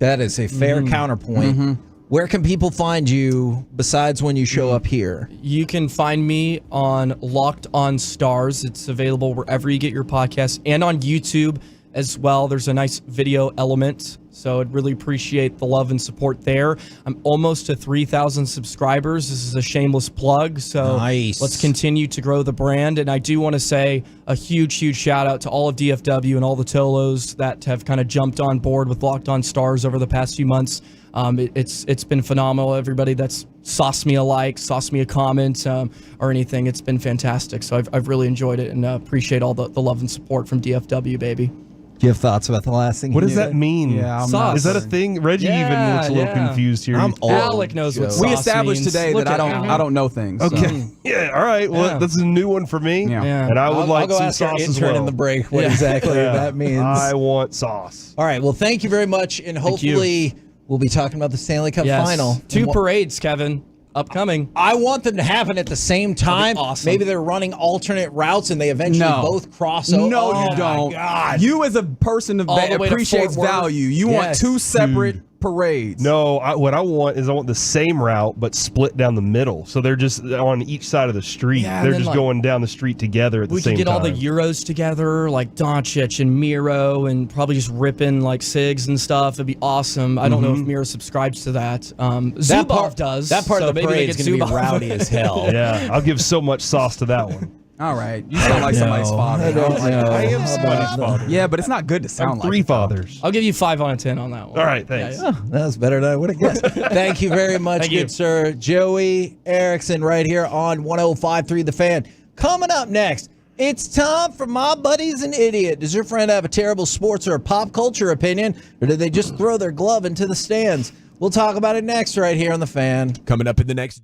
that is a fair counterpoint. Where can people find you besides when you show up here? You can find me on Locked On Stars. It's available wherever you get your podcasts and on YouTube as well. There's a nice video element, so I'd really appreciate the love and support there. I'm almost to 3,000 subscribers. This is a shameless plug, so Nice. let's continue to grow the brand. And I do want to say a huge shout out to all of DFW and all the Tolos that have kind of jumped on board with Locked On Stars over the past few months. It's been phenomenal. Everybody that's sauced me a like, sauced me a comment, or anything, it's been fantastic. So I've really enjoyed it and appreciate all the love and support from DFW, baby. Do you have thoughts about the last thing? What does that mean? Yeah, I'm Sauce. not Is that a thing? Reggie even looks a little confused here. I'm old. Alec knows what Joe. sauce We established means. today Look that at I don't know things. so. Okay. Yeah. All right. Well, Yeah. that's a new one for me. Yeah. And I would like I'll go some ask our sauce as intern well. in the break what exactly that means. I want sauce. All right. Well, thank you very much, and hopefully we'll be talking about the Stanley Cup Yes. final. 2 And parades, Kevin, upcoming. I want them to happen at the same time. awesome. Maybe they're running alternate routes and they eventually No. both cross over. No, Oh you my don't. God. You as a person that All the way to appreciates Fort Worth. value, you want Yes. 2 separate parades. No, what I want is I want the same route but split down the middle. So they're just on each side of the street. Yeah, and they're then, just like, going down the street together at the We same could get time. all the Euros together, like Doncic and Miro, and probably just ripping like SIGs and stuff. It'd be awesome. I don't know if Miro subscribes to that. Zubov does. That part so of the maybe they parade is get going to be Zubov. rowdy as hell. Yeah, I'll give so much sauce to that one. All right. You sound like somebody's father. I don't know. I am somebody's father. Yeah, but it's not good to sound I'm like 3 it, though. fathers. I'll give you 5 out of 10 on that one. All right, thanks. Yeah. That was better than I would have guessed. Thank you very much, Thank good you. sir. Joey Erickson right here on 105.3 The Fan. Coming up next, it's time for My Buddy's an Idiot. Does your friend have a terrible sports or pop culture opinion, or did they just throw their glove into the stands? We'll talk about it next right here on The Fan. Coming up in the next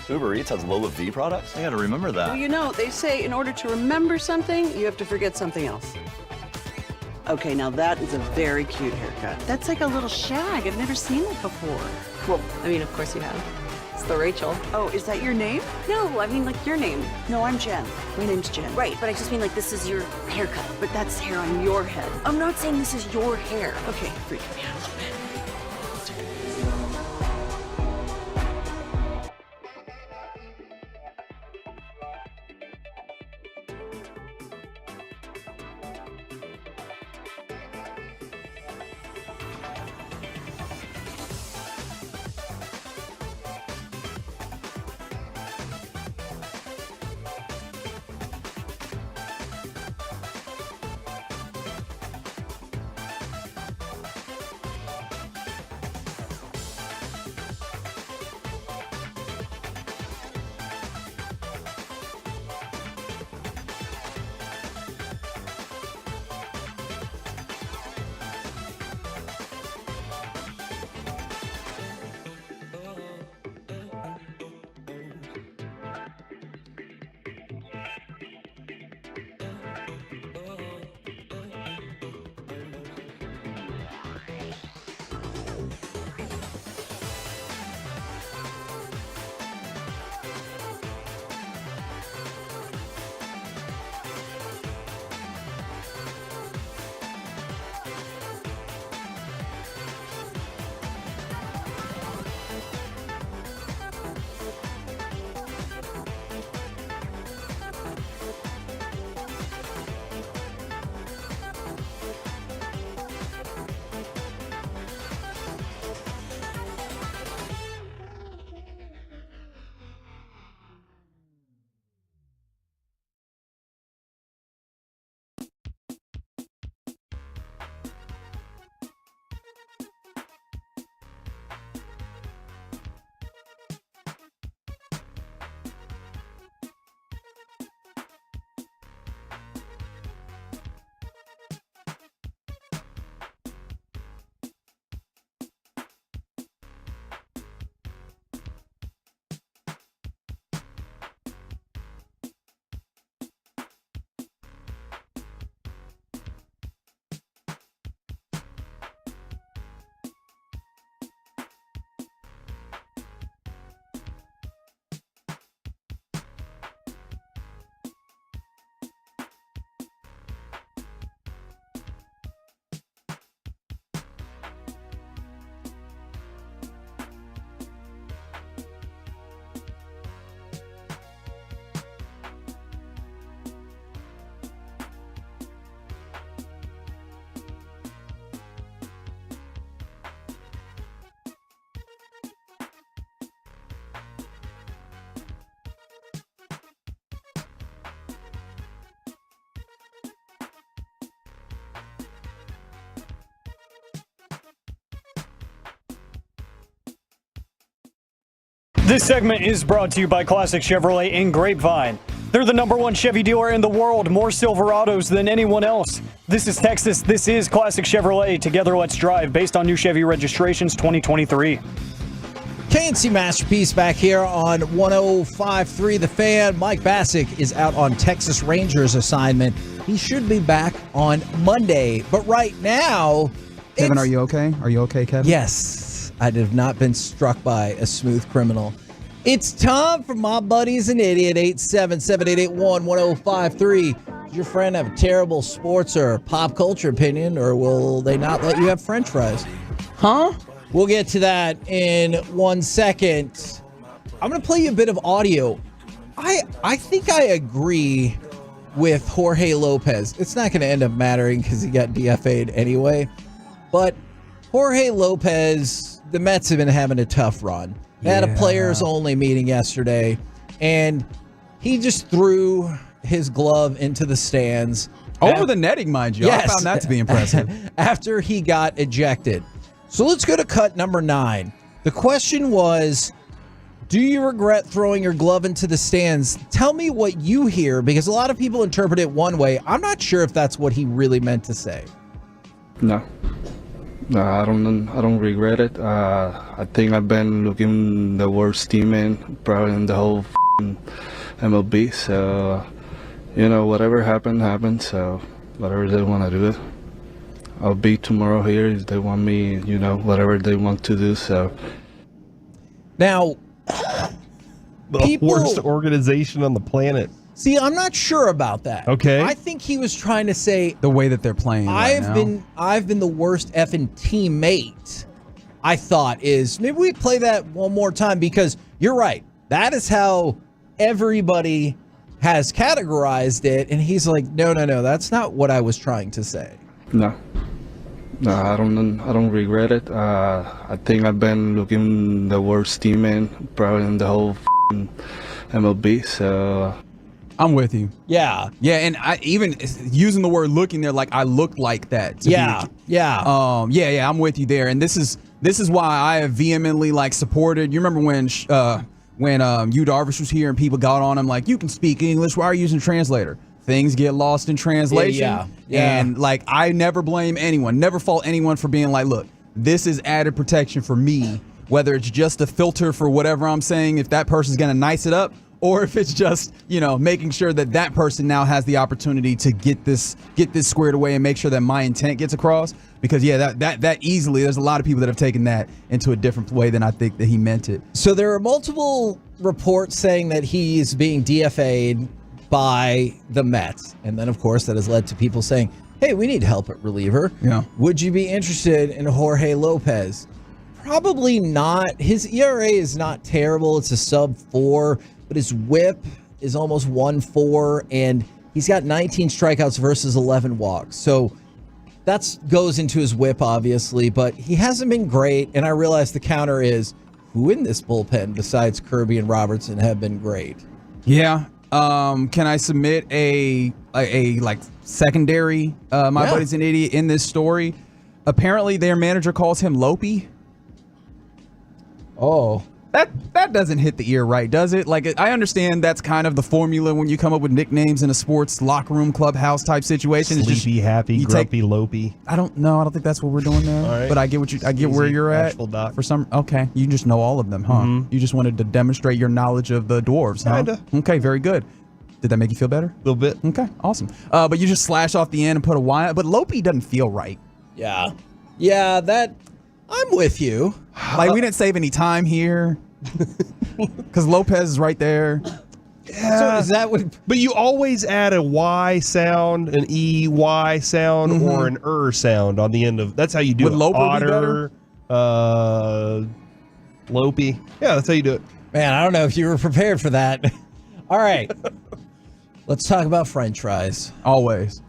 Uber Eats has Lola V products? I gotta remember that. Well, you know, they say in order to remember something, you have to forget something else. Okay, now that is a very cute haircut. That's like a little shag. I've never seen it before. Well, I mean, of course you have. It's the Rachel. Oh, is that your name? No, I mean like your name. No, I'm Jen. My name's Jen. Right, but I just mean like this is your haircut. But that's hair on your head. I'm not saying this is your hair. Okay, freaking me out a little bit. This segment is brought to you by Classic Chevrolet in Grapevine. They're the #1 Chevy dealer in the world, more Silverados than anyone else. This is Texas, this is Classic Chevrolet. Together, let's drive, based on new Chevy registrations 2023. KNC Masterpiece back here on 105.3 The Fan. Mike Bassick is out on Texas Rangers assignment. He should be back on Monday. But right now... Kevin, are you okay? Are you okay, Kevin? Yes. I have not been struck by a smooth criminal. It's time for My Buddy's an Idiot. 877-881-1053. Does your friend have a terrible sports or pop culture opinion, or will they not let you have french fries? Huh? We'll get to that in 1 second. I'm going to play you a bit of audio. I think I agree with Jorge Lopez. It's not going to end up mattering because he got DFA'd anyway. But Jorge Lopez... The Mets have been having a tough run. They had a players-only meeting yesterday, and he just threw his glove into the stands. Over the netting, mind you. Yes. I found that to be impressive. After he got ejected. So let's go to cut number 9. The question was, do you regret throwing your glove into the stands? Tell me what you hear, because a lot of people interpret it one way. I'm not sure if that's what he really meant to say. No. No, I don't regret it. I think I've been looking the worst team probably in the whole MLB. So, whatever happened. So, whatever they want to do, I'll be tomorrow here if they want me. Whatever they want to do. So, now, the worst organization on the planet. See, I'm not sure about that. Okay. I think he was trying to say the way that they're playing. I've been the worst effing teammate. I thought is maybe we play that one more time because you're right. That is how everybody has categorized it, and he's like, no, that's not what I was trying to say. No, I don't regret it. I think I've been looking the worst team probably in the whole MLB. So. I'm with you. Yeah. Yeah, and I even using the word looking there, like I looked like that. Yeah. I'm with you there. And this is why I have vehemently supported. You remember when Yu Darvish was here and people got on him like, you can speak English, why are you using translator? Things get lost in translation. Yeah. And I never blame anyone, never fault anyone for being like, look, this is added protection for me, whether it's just a filter for whatever I'm saying, if that person's gonna nice it up, or if it's just, making sure that person now has the opportunity to get this squared away and make sure that my intent gets across. Because that easily, there's a lot of people that have taken that into a different way than I think that he meant it. So there are multiple reports saying that he's being DFA'd by the Mets. And then, of course, that has led to people saying, hey, we need help at reliever. Yeah. Would you be interested in Jorge Lopez? Probably not. His ERA is not terrible. It's a sub-4. But his whip is almost 1.4, and he's got 19 strikeouts versus 11 walks. So that goes into his whip, obviously, but he hasn't been great. And I realize the counter is, who in this bullpen besides Kirby and Robertson have been great? Yeah. Can I submit a secondary? My buddy's an idiot in this story. Apparently, their manager calls him Lopey. Oh. That doesn't hit the ear right, does it? I understand that's kind of the formula when you come up with nicknames in a sports locker room, clubhouse type situation. Sleepy, happy, grumpy, Lopey. I don't think that's what we're doing there. All right. But I get where you're at. For some, okay, you just know all of them, huh? Mm-hmm. You just wanted to demonstrate your knowledge of the dwarves, huh? Kinda. Okay, very good. Did that make you feel better? A little bit. Okay, awesome. But you just slash off the end and put a Y. But Lopey doesn't feel right. Yeah, that I'm with you. We didn't save any time here. Because Lopez is right there. Yeah. So is that what? But you always add a Y sound, an EY sound, or an sound on the end of. That's how you do Would it. Loper Otter, be better? Lopey. Yeah, that's how you do it. Man, I don't know if you were prepared for that. All right. Let's talk about French fries. Always.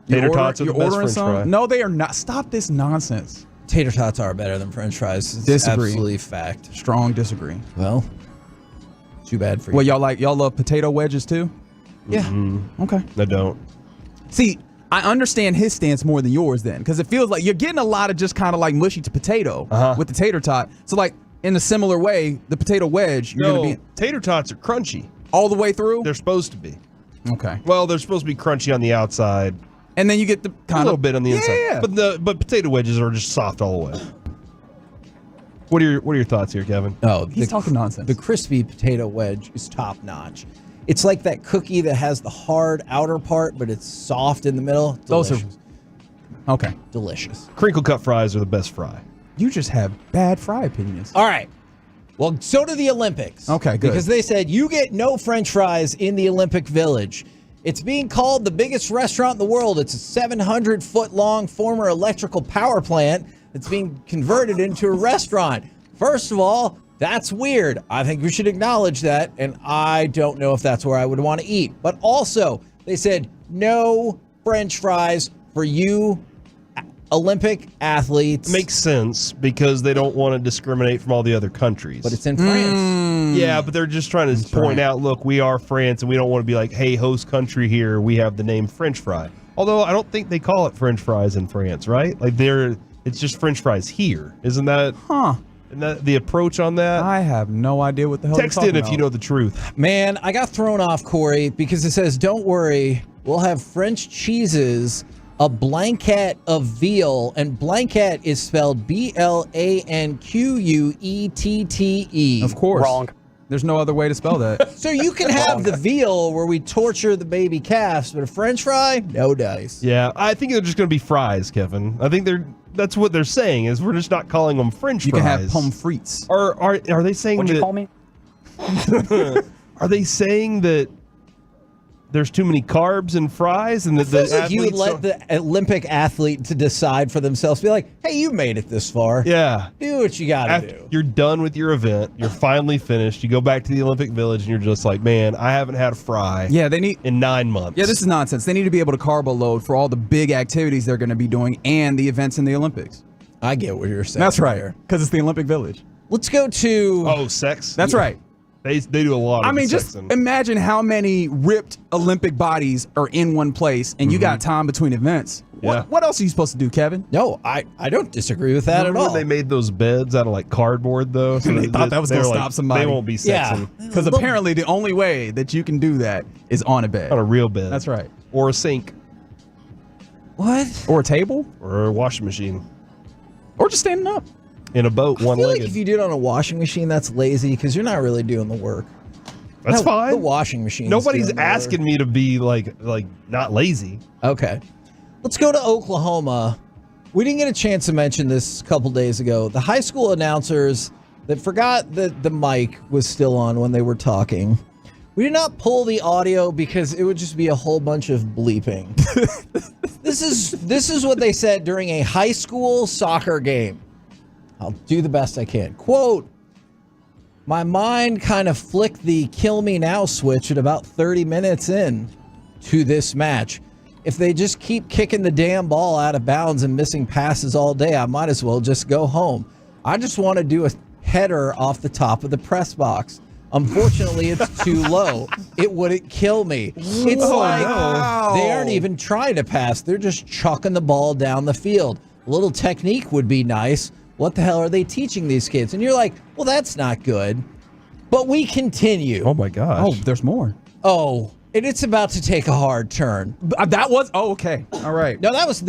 Tater tots are the best French fry. No, they are not. Stop this nonsense. Tater tots are better than French fries. It's Disagree. Absolutely fact. Strong disagree. Well, too bad for you. Well, y'all love potato wedges too? Yeah. Mm-hmm. Okay. I don't. See, I understand his stance more than yours then, because it feels like you're getting a lot of just kind of mushy to potato with the tater tot. So in a similar way, the potato wedge, you're gonna be tater tots are crunchy all the way through. They're supposed to be. Okay. Well, they're supposed to be crunchy on the outside. And then you get the kind a little bit on the inside. Yeah. But potato wedges are just soft all the way. What are your thoughts here, Kevin? Oh, he's talking nonsense. The crispy potato wedge is top notch. It's like that cookie that has the hard outer part, but it's soft in the middle. Delicious. Those are okay. Delicious. Crinkle cut fries are the best fry. You just have bad fry opinions. All right. Well, so do the Olympics. Okay, good. Because they said you get no French fries in the Olympic Village. It's being called the biggest restaurant in the world. It's a 700-foot-long former electrical power plant that's being converted into a restaurant. First of all, that's weird. I think we should acknowledge that, and I don't know if that's where I would want to eat. But also, they said no French fries for you Olympic athletes. Makes sense because they don't want to discriminate from all the other countries. But it's in France. Yeah, but they're just trying to point out, look, we are France, and we don't want to be like, hey, host country here, we have the name French fry. Although I don't think they call it French fries in France, right? It's just French fries here. Isn't that? Isn't that the approach on that? I have no idea what the hell. Text in if you know the truth. Man, I got thrown off, Corey, because it says, don't worry, we'll have French cheeses a blanket of veal, and blanket is spelled Blanquette. Of course. Wrong. There's no other way to spell that. So you can have the veal where we torture the baby calves, but a French fry, no dice. Yeah, I think they're just going to be fries, Kevin. I think that's what they're saying is we're just not calling them French You fries. can have pommes frites. Are they saying What'd that? you call me? Are they saying that there's too many carbs in fries and that the Feels like you would athletes let the Olympic athlete to decide for themselves. Be like, hey, you made it this far. Yeah. Do what you got to After do. you're done with your event, you're finally finished. You go back to the Olympic Village and you're just like, man, I haven't had a fry. Yeah, they need in 9 months. Yeah, this is nonsense. They need to be able to carbo load for all the big activities they're going to be doing and the events in the Olympics. I get what you're saying. That's right, because it's the Olympic Village. Let's go to sex. That's right. They do a lot of I mean, just imagine how many ripped Olympic bodies are in one place, and you got time between events. Yeah. What else are you supposed to do, Kevin? No, I don't disagree with that Remember at all. when they made those beds out of like cardboard though? So They thought that was going to stop somebody. They won't be sexing. Because apparently the only way that you can do that is on a bed. On a real bed. That's right. Or a sink. What? Or a table. Or a washing machine. Or just standing up. In a boat, I feel one-legged. like if you do it on a washing machine, that's lazy because you're not really doing the work. That's fine. The washing machine. Nobody's asking me to be like not lazy. Okay. Let's go to Oklahoma. We didn't get a chance to mention this a couple days ago. The high school announcers that forgot that the mic was still on when they were talking. We did not pull the audio because it would just be a whole bunch of bleeping. This is what they said during a high school soccer game. I'll do the best I can. Quote, my mind kind of flicked the kill me now switch at about 30 minutes in to this match. If they just keep kicking the damn ball out of bounds and missing passes all day, I might as well just go home. I just want to do a header off the top of the press box. Unfortunately, it's too low. It wouldn't kill me. It's they aren't even trying to pass. They're just chucking the ball down the field. A little technique would be nice. What the hell are they teaching these kids? And you're like, well, that's not good. But we continue. Oh, my gosh. Oh, there's more. Oh, and it's about to take a hard turn. That was okay. All right. No, that was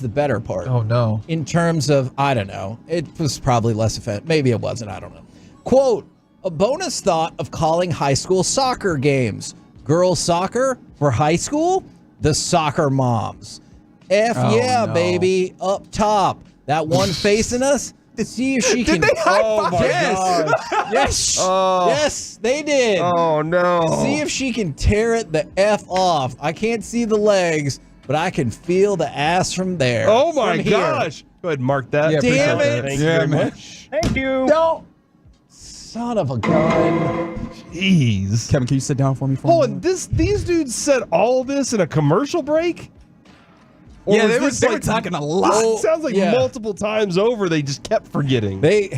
the better part. Oh no. In terms of, I don't know, it was probably less offensive. Maybe it wasn't. I don't know. Quote, a bonus thought of calling high school soccer games. Girls soccer for high school? The soccer moms. No. Baby, up top. That one facing us? See if she can. Did they high five? Yes. Yes. Yes, they did. Oh, no. See if she can tear it the F off. I can't see the legs, but I can feel the ass from there. Oh, my From here. gosh. Go ahead and mark that. Yeah, Damn appreciate it. that. Thank you Yeah, very man. much. Thank you. No. Son of a gun. Jeez. Kevin, can you sit down for me? Hold on. These dudes said all this in a commercial break? Or Yeah, was they this were talking a lot. It sounds like Yeah. multiple times over they just kept forgetting. They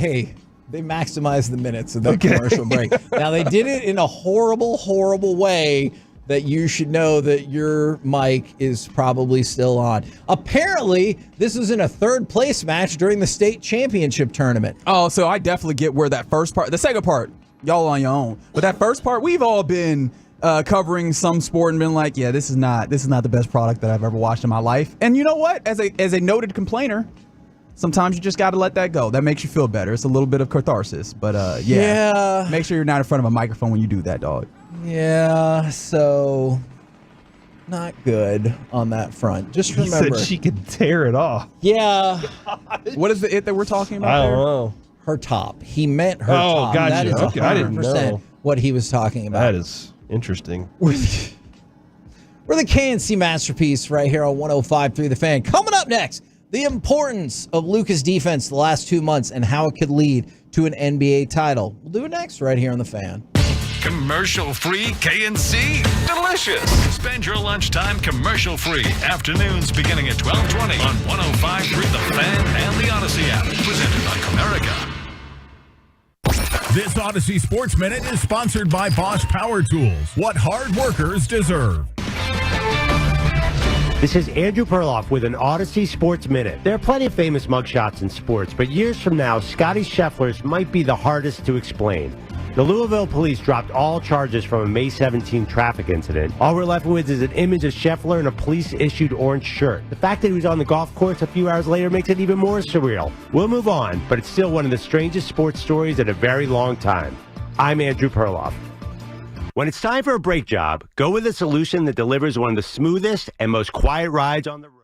maximized the minutes of the commercial break. Now they did it in a horrible, horrible way that you should know that your mic is probably still on. Apparently, this was in a third place match during the state championship tournament. Oh, so I definitely get where that first part, the second part, y'all on your own. But that first part, we've all been covering some sport and been like, yeah, this is not the best product that I've ever watched in my life. And you know what? As a noted complainer, sometimes you just got to let that go. That makes you feel better. It's a little bit of catharsis. But yeah, make sure you're not in front of a microphone when you do that, dog. Yeah, so not good on that front. Just He remember, said she could tear it off. yeah, What is the it that we're talking about? I don't there? know. her top. He meant her Oh, top. gotcha. That is Okay, I didn't 100% know. what he was talking about. That is interesting. We're the KNC Masterpiece right here on 105.3 The Fan. Coming up next, the importance of Luka's defense the last 2 months and how it could lead to an NBA title. We'll do it next right here on The Fan. Commercial-free KNC? Delicious! Spend your lunchtime commercial-free. Afternoons beginning at 12:20 on 105.3 The Fan and the Odyssey app. Presented by Comerica. This Odyssey Sports Minute is sponsored by Bosch Power Tools. What hard workers deserve. This is Andrew Perloff with an Odyssey Sports Minute. There are plenty of famous mugshots in sports, but years from now, Scotty Scheffler's might be the hardest to explain. The Louisville police dropped all charges from a May 17 traffic incident. All we're left with is an image of Scheffler in a police-issued orange shirt. The fact that he was on the golf course a few hours later makes it even more surreal. We'll move on, but it's still one of the strangest sports stories in a very long time. I'm Andrew Perloff. When it's time for a brake job, go with a solution that delivers one of the smoothest and most quiet rides on the road.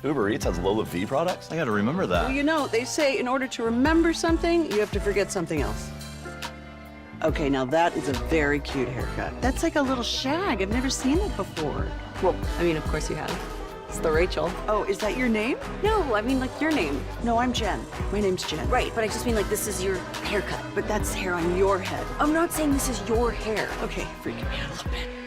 Uber Eats has Lola V products? I gotta remember that. Well, you know, they say in order to remember something, you have to forget something else. Okay, now that is a very cute haircut. That's like a little shag. I've never seen it before. Well, I mean, of course you have. It's the Rachel. Oh, is that your name? No, I mean, like, your name. No, I'm Jen. My name's Jen. Right, but I just mean, like, this is your haircut. But that's hair on your head. I'm not saying this is your hair. Okay, freaking me out a little bit.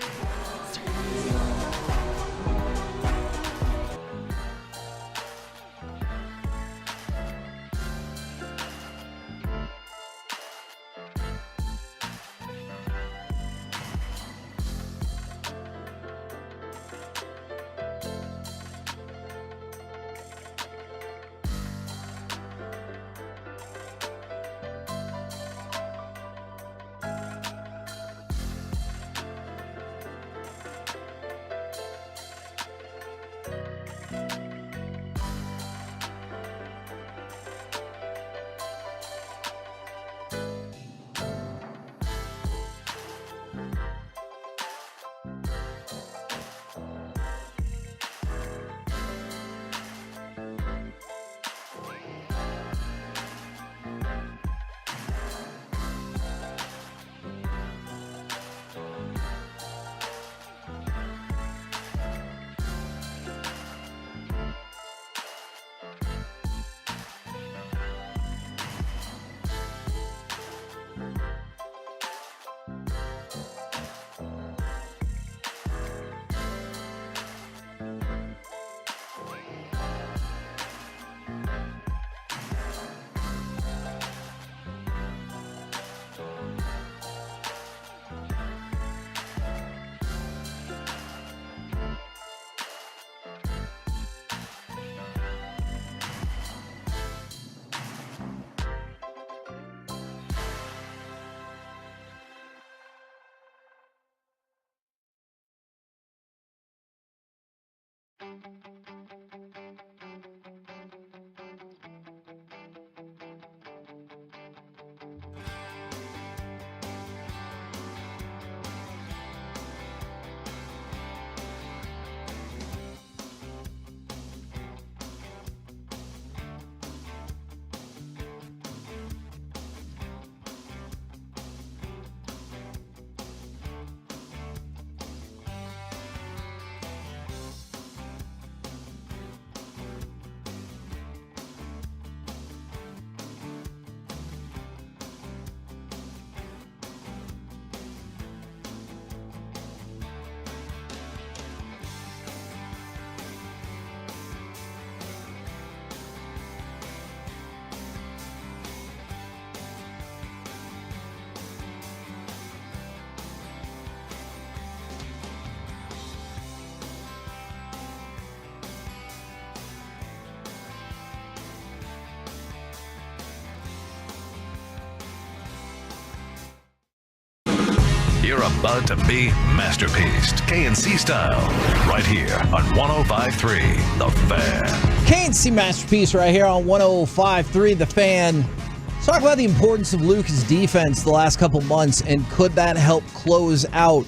You're about to be masterpieced, KNC style, right here on 105.3 The Fan. KNC Masterpiece right here on 105.3 The Fan. Let's talk about the importance of Luka's defense the last couple months, and could that help close out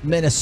Minnesota?